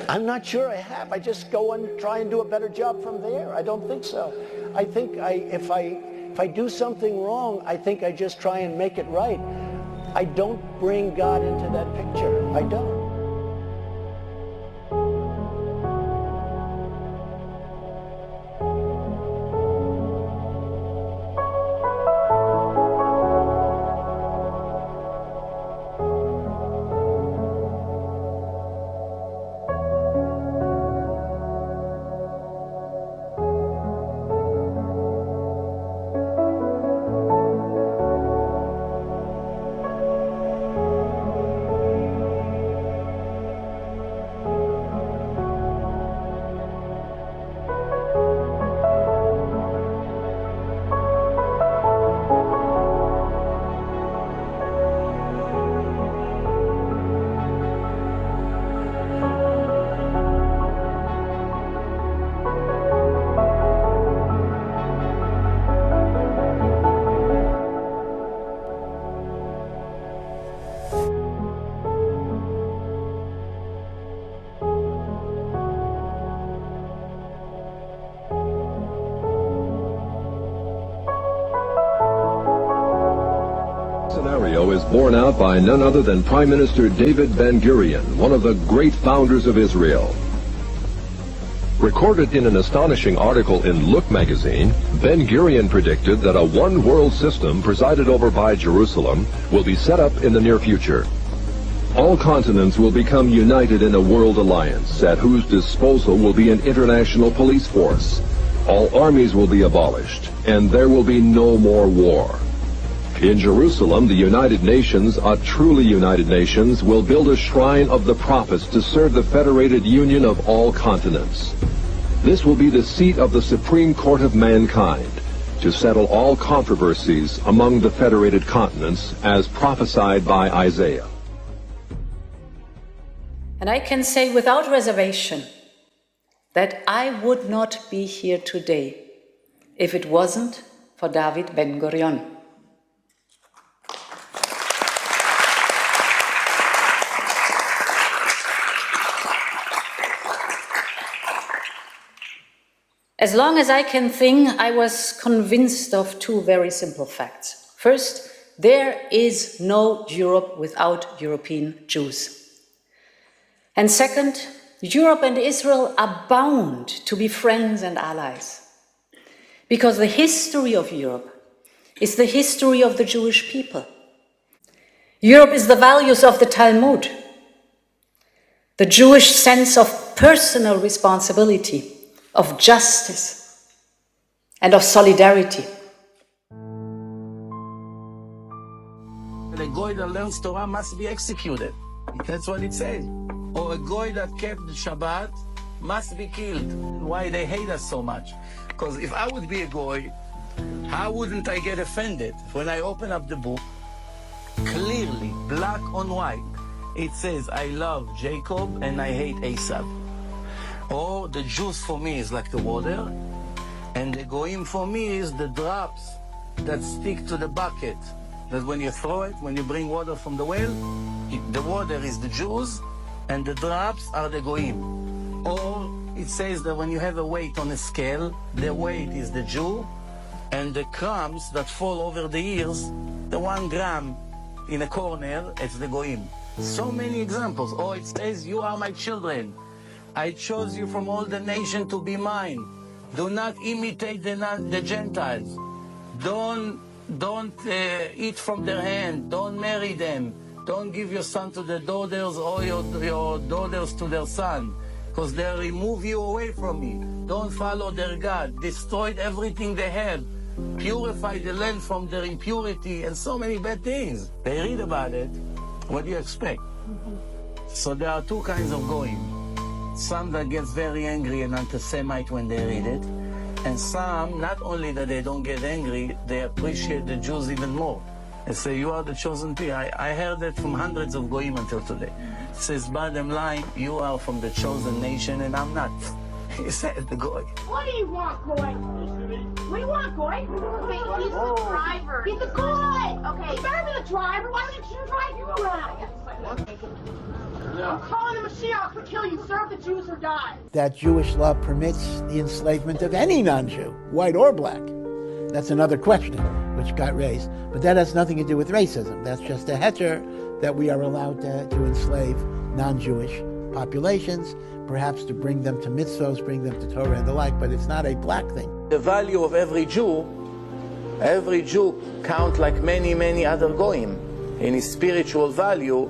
I'm not sure I have. I just go and try and do a better job from there. I don't think so. I think if I do something wrong, I think I just try and make it right. I don't bring God into that picture. I don't. Is borne out by none other than Prime Minister David Ben-Gurion, one of the great founders of Israel. Recorded in an astonishing article in Look magazine, Ben-Gurion predicted that a one-world system presided over by Jerusalem will be set up in the near future. All continents will become united in a world alliance, at whose disposal will be an international police force. All armies will be abolished, and there will be no more war. In Jerusalem, the United Nations, a truly United Nations, will build a shrine of the prophets to serve the federated union of all continents. This will be the seat of the Supreme Court of mankind, to settle all controversies among the federated continents, as prophesied by Isaiah. And I can say without reservation that I would not be here today if it wasn't for David Ben-Gurion. As long as I can think, I was convinced of two very simple facts. First, there is no Europe without European Jews. And second, Europe and Israel are bound to be friends and allies, because the history of Europe is the history of the Jewish people. Europe is the values of the Talmud, the Jewish sense of personal responsibility, of justice, and of solidarity. A goy that learns Torah must be executed. That's what it says. Or a goy that kept the Shabbat must be killed. Why they hate us so much? Because if I would be a goy, How wouldn't I get offended when I open up the book, clearly, black on white, it says, I love Jacob and I hate Esau. Or the juice for me is like the water, and the goyim for me is the drops that stick to the bucket. That when you throw it, when you bring water from the well, the water is the Jews, and the drops are the goyim. Or it says that when you have a weight on a scale, the weight is the Jew, and the crumbs that fall over the ears, the 1 gram in a corner, it's the goyim. So many examples. Or it says, you are my children. I chose you from all the nation to be mine. Do not imitate the Gentiles. Don't eat from their hand. Don't marry them. Don't give your son to their daughters or your daughters to their son, because they'll remove you away from me. Don't follow their God. Destroyed everything they have. Purify the land from their impurity and so many bad things. They read about it. What do you expect? So there are 2 kinds of goyim. Some that gets very angry and anti-Semite when they read it, and some, not only that they don't get angry, they appreciate the Jews even more. They say, you are the chosen people. I heard that from hundreds of goyim until today. It says, bottom line, you are from the chosen nation and I'm not. He said, the goy. What do you want, goy? What do you want, goy? Okay, he's the driver. He's the goy! Okay. He's better than the driver. Why don't you drive you around? I'm calling the Mashiach to kill you. Serve the Jews or die. That Jewish law permits the enslavement of any non-Jew, white or black. That's another question which got raised. But that has nothing to do with racism. That's just a heter that we are allowed to enslave non-Jewish populations, perhaps to bring them to mitzvos, bring them to Torah and the like, but it's not a black thing. The value of every Jew count like many, many other goyim in his spiritual value.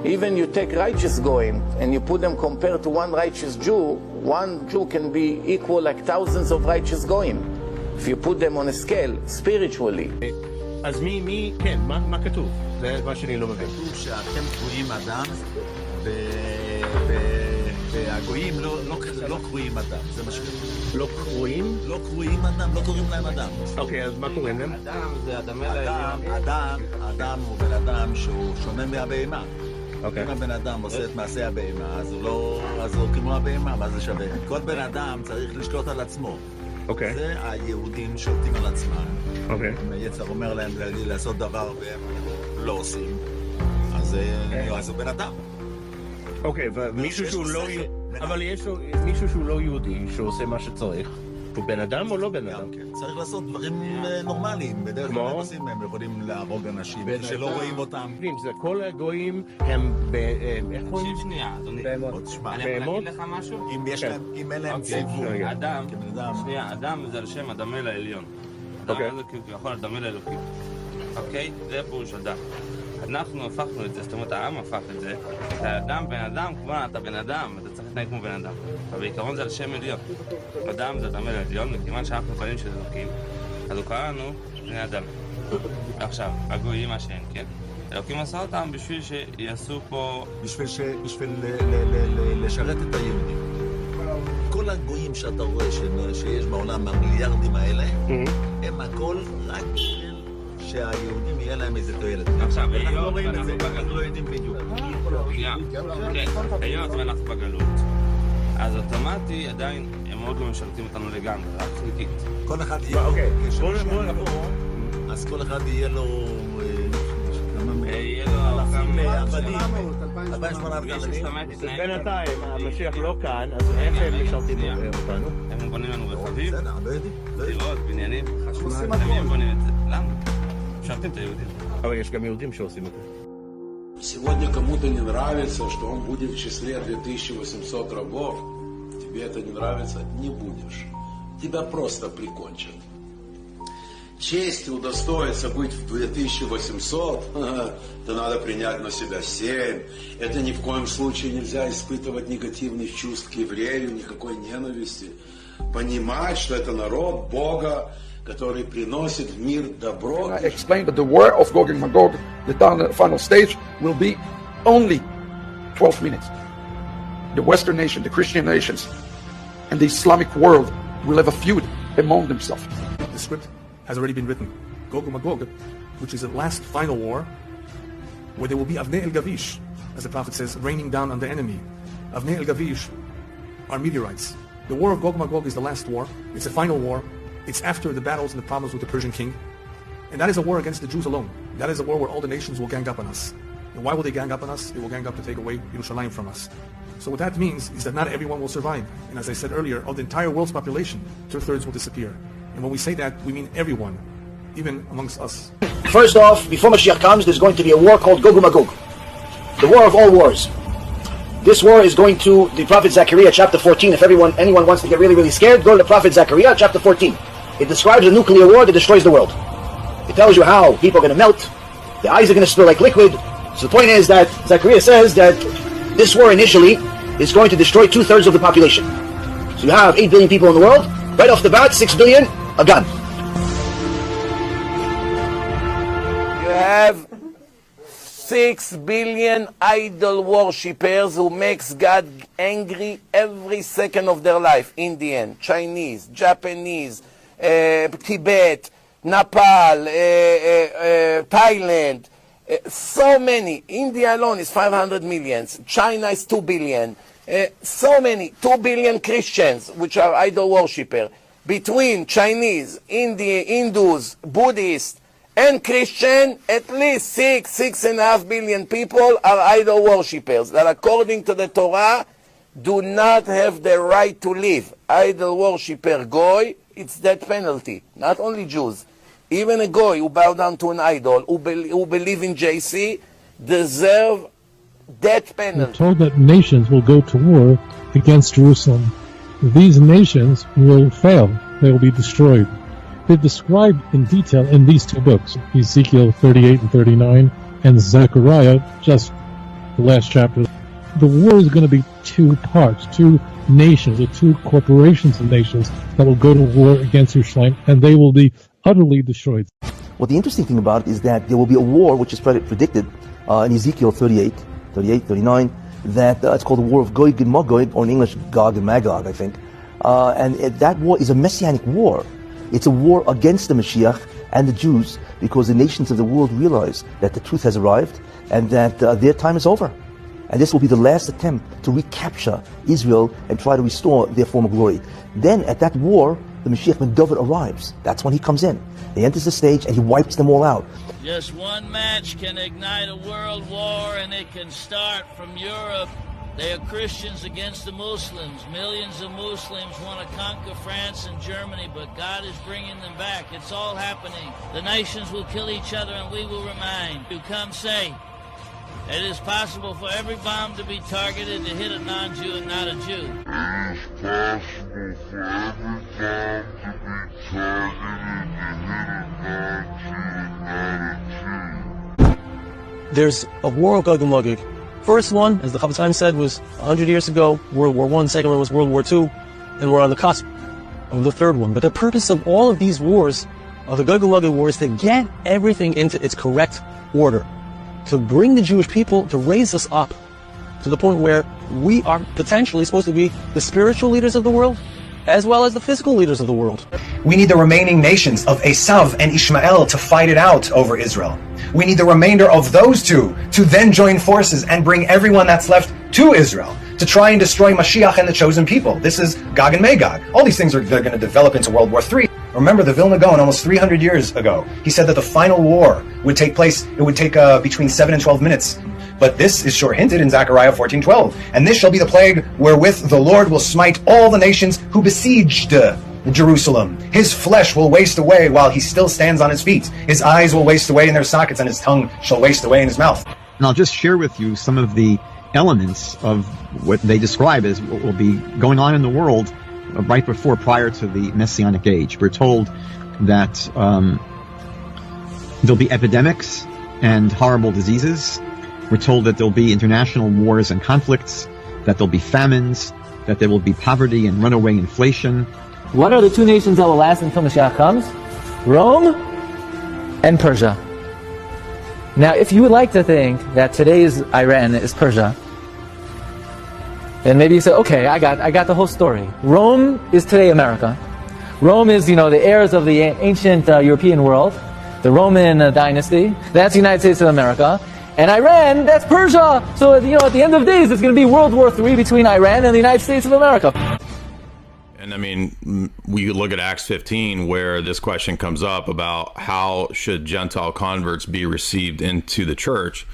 Even you take righteous goyim and you put them compared to 1 righteous Jew, 1 Jew can be equal like thousands of righteous goyim. If you put them on a scale, spiritually. אז כן, מה כתוב? זה מה שאני לא מבין. כתוב שאתם קרואים אדם, והגויים לא קרואים אדם, זה מה שכתוב. לא קרואים? לא קרואים אדם, לא קוראים להם אדם. אוקיי, אז מה קוראים להם? אדם זה אדם אל העליון. אדם הוא בן אדם שהוא שונה מהבהמה. אם הבן אדם עושה את מעשה הבהמה, אז הוא כמו הבהמה, מה זה שווה? כל בן אדם צריך לשלוט על עצמו. זה היהודים שולטים על עצמם. יצר אומר להם לעשות דבר והם לא עושים, אז הוא בן אדם. אוקיי, אבל יש מישהו שהוא לא יהודי שעושה מה שצריך, הוא בן אדם או לא בן אדם? צריך לעשות דברים נורמליים, בדרך כלל עושים, הם יכולים להרוג אנשים שלא רואים אותם. זה כל הגויים הם איך קוראים? שנייה, אדוני. בהמות? אם אין להם ציבור. אדם זה על שם אדם אל העליון. אדם זה כביכול אדם אל האלוקים. אוקיי? זה פירוש אדם. אנחנו הפכנו את זה, זאת אומרת העם הפך את זה, האדם בן אדם, כמובן אתה בן אדם, אתה צריך להתנהג כמו בן אדם, אבל בעיקרון זה על שם עליון. אדם זה אדם אל העליון, וכיוון שאנחנו בנים של אלוקים, אז הוא קרא לנו בני אדם. עכשיו, הגויים מה שאין, כן? אלוקים עשה אותם בשביל שיעשו פה... בשביל לשרת את היהודים. כל הגויים שאתה רואה שיש בעולם, המיליארדים האלה, הם הכל רק שהיהודים יהיה להם איזה תועלת. עכשיו, אנחנו לא רואים את זה, אנחנו לא יודעים בדיוק. היות ואנחנו בגלות, אז אוטומטי עדיין הם עוד לא משרתים אותנו לגמרי, רק חלקית. כל אחד יהיה לו, אז כל אחד יהיה לו... יהיה לו גם... 2,800 גלנים. בינתיים, המשיח לא כאן, אז איך הם משרתים אותנו? הם בונים לנו רכבים, דירות, בניינים, חשמל, הם בונים את זה. למה? משרתים את היהודים. אבל יש גם יהודים שעושים את זה. Сегодня кому-то не нравится, что он будет в числе 2800 рабов. Тебе это не нравится? Не будешь. Тебя просто прикончат. Честь удостоиться быть в 2800, то надо принять на себя 7. Это ни в коем случае нельзя испытывать негативных чувств к еврею, никакой ненависти. Понимать, что это народ Бога, который приносит в мир добро. I explained that the war of Gog and Magog, the final stage, will be only 12 minutes. The Western nation, the Christian nations, and the Islamic world will have a feud among themselves. The script has already been written. Gog and Magog, which is the last final war, where there will be Avnei el-Gavish, as the prophet says, raining down on the enemy. Avnei el-Gavish are meteorites. The war of Gog and Magog is the last war. It's the final war. It's after the battles and the problems with the Persian king. And that is a war against the Jews alone. That is a war where all the nations will gang up on us. And why will they gang up on us? They will gang up to take away Yerushalayim from us. So what that means is that not everyone will survive. And as I said earlier, of the entire world's population, 2/3 will disappear. And when we say that, we mean everyone, even amongst us. First off, before Mashiach comes, there's going to be a war called Gog and Magog. The war of all wars. This war is going to the prophet Zechariah chapter 14. If anyone wants to get really, really scared, go to the prophet Zechariah chapter 14. It describes a nuclear war that destroys the world. It tells you how people are going to melt, the eyes are going to spill like liquid. So the point is that Zechariah says that this war initially is going to destroy 2/3 of the population. So you have 8 billion people in the world. Right off the bat, 6 billion are gone. You have 6 billion idol worshippers who makes God angry every second of their life. Indian, Chinese, Japanese, Tibet, Nepal, Thailand, so many. India alone is 500 million. China is 2 billion. So many, 2 billion Christians, which are idol worshippers. Between Chinese, Hindus, Buddhists, and Christian, at least 6.5 billion people are idol worshippers that according to the Torah do not have the right to live. Idol worshipper goy, it's death penalty. Not only Jews. Even a goy who bow down to an idol, who believe in JC, deserve death penalty. We're told that nations will go to war against Jerusalem. These nations will fail. They will be destroyed. They're described in detail in these two books, Ezekiel 38 and 39, and Zechariah, just the last chapter. The war is going to be two parts, two nations, or two corporations of nations that will go to war against Yerushalayim, and they will be utterly destroyed. Well, the interesting thing about it is that there will be a war, which is predicted in Ezekiel 38, 39, that it's called the War of Gog and Magog, or in English, Gog and Magog, I think. And that war is a messianic war. It's a war against the Mashiach and the Jews, because the nations of the world realize that the truth has arrived and that their time is over. And this will be the last attempt to recapture Israel and try to restore their former glory. Then at that war, the Mashiach, when David arrives, that's when he comes in. He enters the stage and he wipes them all out. Just one match can ignite a world war, and it can start from Europe. They are Christians against the Muslims. Millions of Muslims want to conquer France and Germany, but God is bringing them back. It's all happening. The nations will kill each other, and we will remain. You come say, it is possible for every bomb to be targeted to hit a non-Jew and not a Jew. It is possible for every bomb to be targeted to hit a non-Jew and not a Jew. There's a war of Gog and Magog. First one, as the Chavetz said, was 100 years ago, World War I. Second one was World War II. And we're on the cusp of the third one. But the purpose of all of these wars, of the Gog and Magog war, is to get everything into its correct order. To bring the Jewish people, to raise us up to the point where we are potentially supposed to be the spiritual leaders of the world, as well as the physical leaders of the world. We need the remaining nations of Esav and Ishmael to fight it out over Israel. We need the remainder of those two to then join forces and bring everyone that's left to Israel to try and destroy Mashiach and the chosen people. This is Gog and Magog. All these things they're going to develop into World War III. Remember the Vilna Gaon almost 300 years ago. He said that the final war would take place, it would take between 7 and 12 minutes. But this is sure hinted in Zechariah 14:12. And this shall be the plague wherewith the Lord will smite all the nations who besieged Jerusalem. His flesh will waste away while he still stands on his feet. His eyes will waste away in their sockets, and his tongue shall waste away in his mouth. And I'll just share with you some of the elements of what they describe as what will be going on in the world right prior to the Messianic age. We're told that there'll be epidemics and horrible diseases. We're told that there'll be international wars and conflicts, that there'll be famines, that there will be poverty and runaway inflation. What are the two nations that will last until Mashiach comes? Rome and Persia. Now, if you would like to think that today's Iran is Persia, then maybe you say, okay, I got the whole story. Rome is today America. Rome is, the heirs of the ancient European world, the Roman dynasty. That's the United States of America. And Iran, that's Persia. So, at the end of days, it's going to be World War III between Iran and the United States of America. And I mean, we look at Acts 15, where this question comes up about how should Gentile converts be received into the church.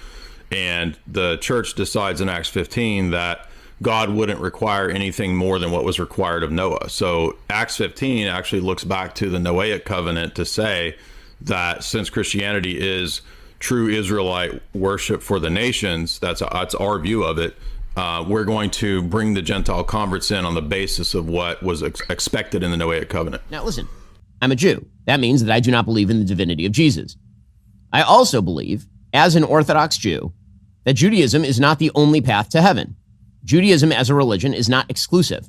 And the church decides in Acts 15 that God wouldn't require anything more than what was required of Noah. So Acts 15 actually looks back to the Noahic covenant to say that since Christianity is true Israelite worship for the nations, that's our view of it, we're going to bring the Gentile converts in on the basis of what was expected in the Noahic covenant. Now listen, I'm a Jew. That means that I do not believe in the divinity of Jesus. I also believe, as an Orthodox Jew, that Judaism is not the only path to heaven. Judaism as a religion is not exclusive,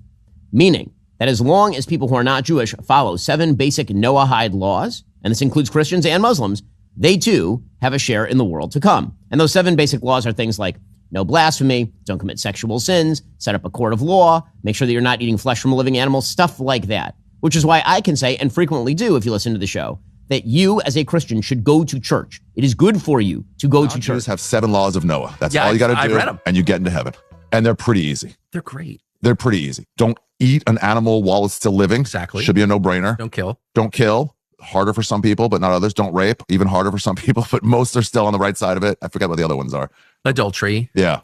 meaning that as long as people who are not Jewish follow 7 basic Noahide laws, and this includes Christians and Muslims, they too have a share in the world to come. And those 7 basic laws are things like no blasphemy, don't commit sexual sins, set up a court of law, make sure that you're not eating flesh from a living animal, stuff like that. Which is why I can say, and frequently do if you listen to the show, that you as a Christian should go to church. It is good for you to go to church. Jews have 7 laws of Noah. That's all you got to do, and you get into heaven. And they're pretty easy. They're great. They're pretty easy. Don't eat an animal while it's still living. Exactly. Should be a no-brainer. Don't kill. Don't kill. Harder for some people, but not others. Don't rape. Even harder for some people, but most are still on the right side of it. I forget what the other ones are. Adultery. Yeah.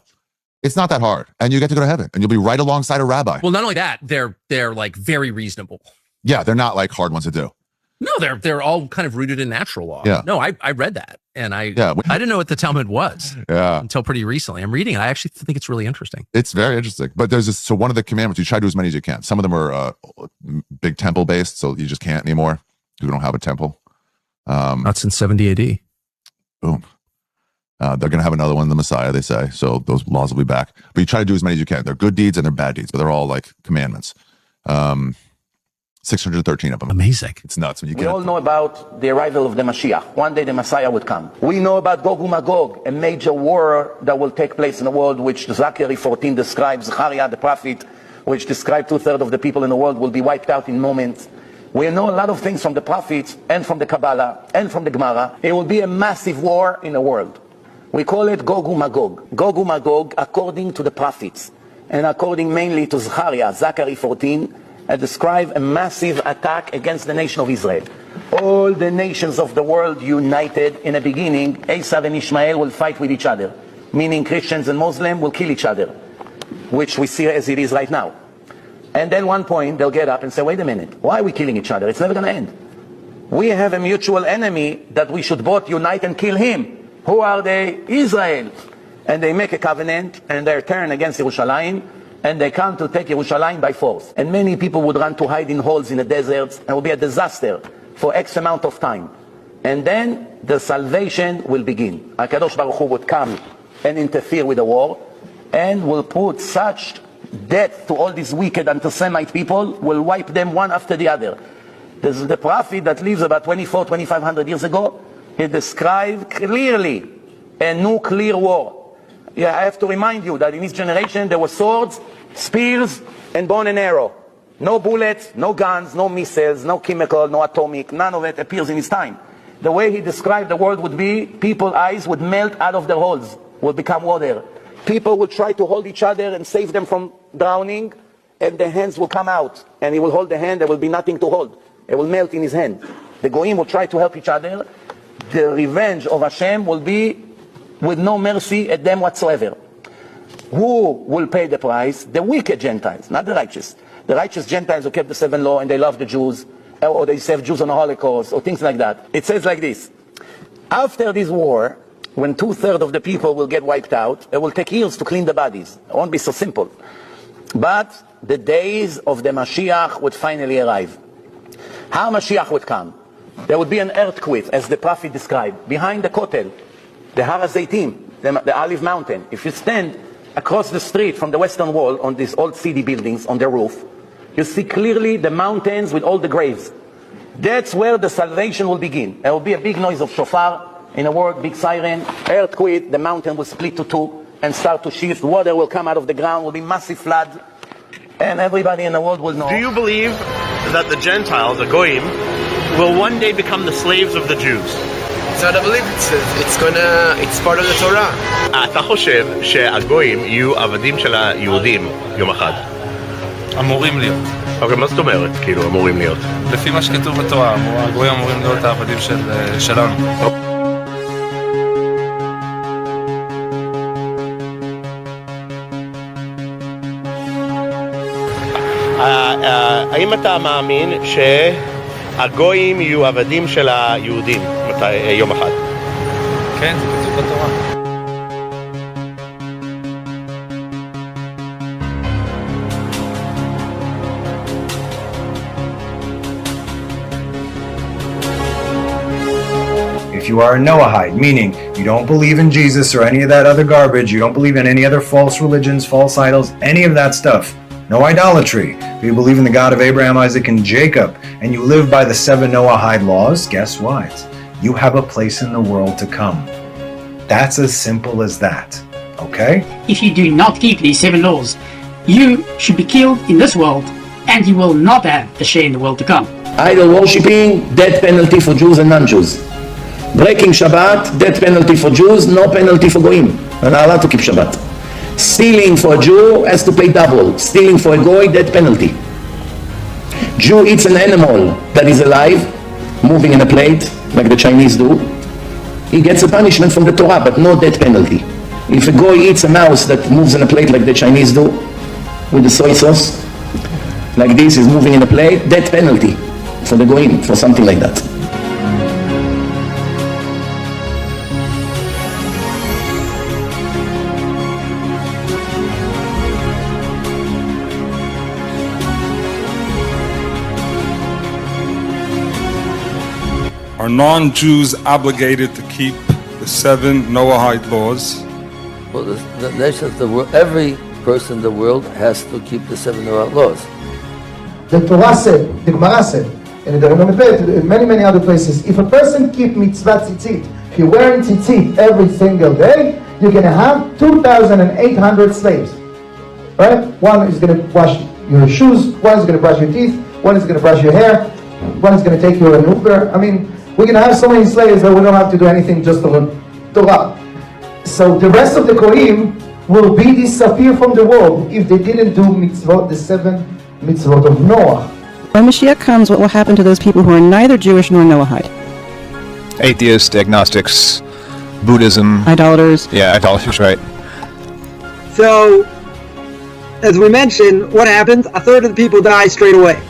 It's not that hard. And you get to go to heaven. And you'll be right alongside a rabbi. Well, not only that, they're like very reasonable. Yeah, they're not like hard ones to do. No, they're all kind of rooted in natural law. Yeah. No, I read that, and I didn't know what the Talmud was until pretty recently. I'm reading it. I actually think it's really interesting. It's very interesting. But there's this, so one of the commandments, you try to do as many as you can. Some of them are big temple based, so you just can't anymore. You don't have a temple. Not since 70 AD. Boom. They're going to have another one, the Messiah, they say. So those laws will be back. But you try to do as many as you can. They're good deeds and they're bad deeds, but they're all like commandments. 613 of them. Amazing. It's nuts when you We get all know about the arrival of the Mashiach. One day the Messiah would come. We know about Gog Magog, a major war that will take place in the world, which Zechariah 14 describes. Zechariah the prophet, which described 2/3 of the people in the world will be wiped out in moments. We know a lot of things from the prophets and from the Kabbalah and from the Gemara. It will be a massive war in the world. We call it Gog Magog. Gog Magog, according to the prophets, and according mainly to Zechariah 14, describe a massive attack against the nation of Israel. All the nations of the world united in the beginning. Esav and Ishmael will fight with each other, meaning Christians and Muslims will kill each other, which we see as it is right now. And then one point they'll get up and say, wait a minute, why are we killing each other? It's never going to end. We have a mutual enemy that we should both unite and kill him. Who are they? Israel. And they make a covenant and they turn against Yerushalayim, and they come to take Yerushalayim by force. And many people would run to hide in holes in the deserts, and it will be a disaster for X amount of time. And then the salvation will begin. HaKadosh Baruch Hu would come and interfere with the war, and will put such death to all these wicked anti-Semite people, will wipe them one after the other. This is the prophet that lives about 2,500 years ago. He described clearly a nuclear war. Yeah, I have to remind you that in his generation there were swords, spears, and bow and arrow. No bullets, no guns, no missiles, no chemical, no atomic. None of it appears in his time. The way he described the world would be, people's eyes would melt out of their holes, would become water. People would try to hold each other and save them from drowning, and their hands will come out. And he will hold the hand, there will be nothing to hold. It will melt in his hand. The Goyim will try to help each other. The revenge of Hashem will be with no mercy at them whatsoever. Who will pay the price? The wicked Gentiles, not the righteous. The righteous Gentiles who kept the 7 laws and they love the Jews, or they serve Jews on the Holocaust, or things like that. It says like this: after this war, when 2/3 of the people will get wiped out, it will take years to clean the bodies. It won't be so simple. But the days of the Mashiach would finally arrive. How Mashiach would come? There would be an earthquake, as the prophet described, behind the Kotel, the Har HaZeitim, the Olive Mountain. If you stand across the street from the Western Wall on these old city buildings on the roof, you see clearly the mountains with all the graves. That's where the salvation will begin. There will be a big noise of shofar in a word, big siren, earthquake, the mountain will split to 2 and start to shift. Water will come out of the ground, will be massive flood, and everybody in the world will know. Do you believe that the Gentiles, the Goyim, will one day become the slaves of the Jews. So I believe it's part of the Torah. אתה חושב שהגויים יהיו עבדים של היהודים יום אחד? אמורים להיות. אוקיי, מה זאת אומרת? כאילו, אמורים להיות. לפי מה שכתוב בתורה, הגויים אמורים להיות העבדים שלנו. האם אתה מאמין שהגויים יהיו עבדים של היהודים יום אחד? כן, זה כתוב בתורה. If you are a Noahide, meaning you don't believe in Jesus or any of that other garbage, you don't believe in any other false religions, false idols, any of that stuff, no idolatry, if you believe in the God of Abraham, Isaac, and Jacob, and you live by the 7 Noahide laws, guess what? You have a place in the world to come. That's as simple as that, okay? If you do not keep these 7 laws, you should be killed in this world, and you will not have a share in the world to come. Idol worshipping, death penalty for Jews and non-Jews. Breaking Shabbat, death penalty for Jews, no penalty for Goyim. They're not allowed to keep Shabbat. Stealing for a Jew has to pay double. Stealing for a Goy, death penalty. Jew eats an animal that is alive, moving in a plate, like the Chinese do. He gets a punishment from the Torah, but no death penalty. If a Goy eats a mouse that moves in a plate like the Chinese do, with the soy sauce, like this, is moving in a plate, death penalty for the Goyim, for something like that. Are non-Jews obligated to keep the 7 Noahide laws? Well, the nations of the world, every person in the world has to keep the 7 Noahide laws. The Torah said, the Gemara said, and in many other places, if a person keep mitzvah tzitzit, if you're wearing tzitzit every single day, you're going to have 2,800 slaves. Right? One is going to wash your shoes, one is going to brush your teeth, one is going to brush your hair, one is going to take you an Uber. I mean, we're going to have so many slaves that we don't have to do anything, just to learn Torah. So the rest of the Goyim will be disappear from the world if they didn't do mitzvot, the 7 mitzvot of Noah. When Mashiach comes, what will happen to those people who are neither Jewish nor Noahide? Atheists, agnostics, Buddhism. Idolaters. Yeah, idolaters, right. So, as we mentioned, what happens? A third of the people die straight away.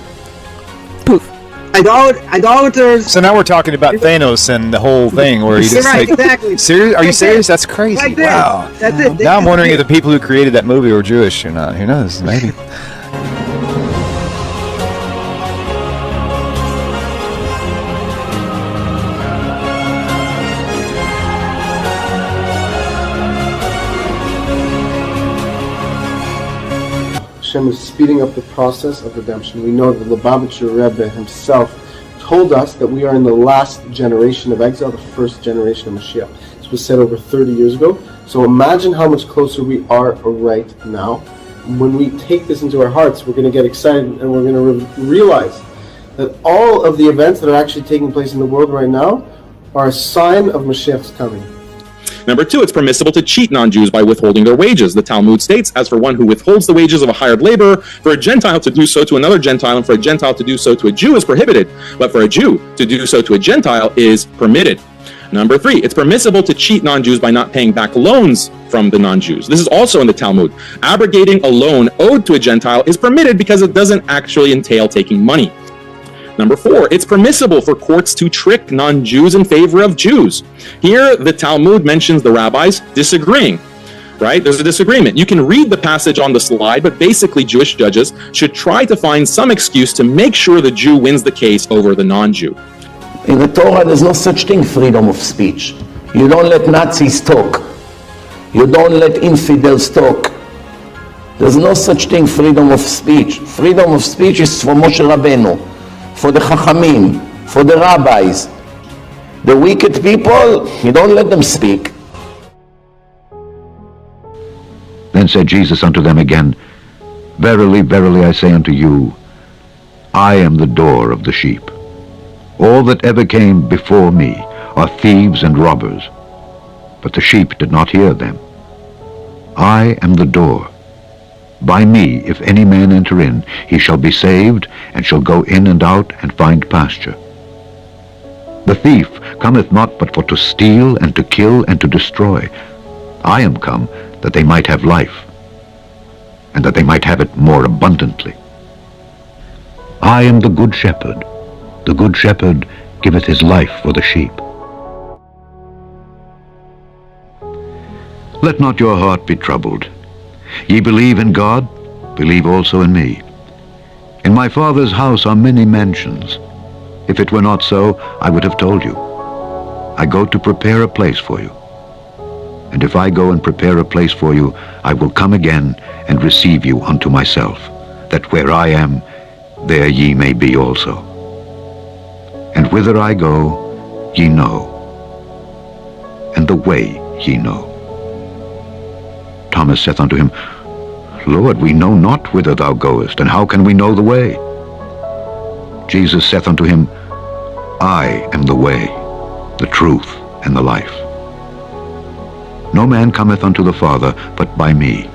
Poof. Idolaters. So now we're talking about Thanos and the whole thing where he just right, like, exactly. Serious? Are you serious? That's crazy. Right there. Wow. That's it. Now I'm wondering if the people who created that movie were Jewish or not. Who knows? Maybe. Hashem is speeding up the process of redemption. We know that the Lubavitcher Rebbe himself told us that we are in the last generation of exile, the first generation of Mashiach. This was said over 30 years ago. So imagine how much closer we are right now. When we take this into our hearts, we're going to get excited and we're going to realize that all of the events that are actually taking place in the world right now are a sign of Mashiach's coming. Number 2, it's permissible to cheat non-Jews by withholding their wages. The Talmud states, as for one who withholds the wages of a hired laborer, for a Gentile to do so to another Gentile, and for a Gentile to do so to a Jew is prohibited, but for a Jew to do so to a Gentile is permitted. Number 3, it's permissible to cheat non-Jews by not paying back loans from the non-Jews. This is also in the Talmud. Abrogating a loan owed to a Gentile is permitted because it doesn't actually entail taking money. Number 4, it's permissible for courts to trick non-Jews in favor of Jews. Here, the Talmud mentions the rabbis disagreeing, right? There's a disagreement. You can read the passage on the slide, but basically Jewish judges should try to find some excuse to make sure the Jew wins the case over the non-Jew. In the Torah, there's no such thing, freedom of speech. You don't let Nazis talk. You don't let infidels talk. There's no such thing, freedom of speech. Freedom of speech is for Moshe Rabbeinu, for the Chachamim, for the rabbis. The wicked people, you don't let them speak. Then said Jesus unto them again, Verily, verily, I say unto you, I am the door of the sheep. All that ever came before me are thieves and robbers, but the sheep did not hear them. I am the door. By me, if any man enter in, he shall be saved, and shall go in and out, and find pasture. The thief cometh not but for to steal, and to kill, and to destroy. I am come that they might have life, and that they might have it more abundantly. I am the good shepherd. The good shepherd giveth his life for the sheep. Let not your heart be troubled. Ye believe in God, believe also in me. In my Father's house are many mansions. If it were not so, I would have told you. I go to prepare a place for you. And if I go and prepare a place for you, I will come again and receive you unto myself, that where I am, there ye may be also. And whither I go, ye know, and the way ye know. Thomas saith unto him, Lord, we know not whither thou goest, and how can we know the way? Jesus saith unto him, I am the way, the truth, and the life. No man cometh unto the Father but by me.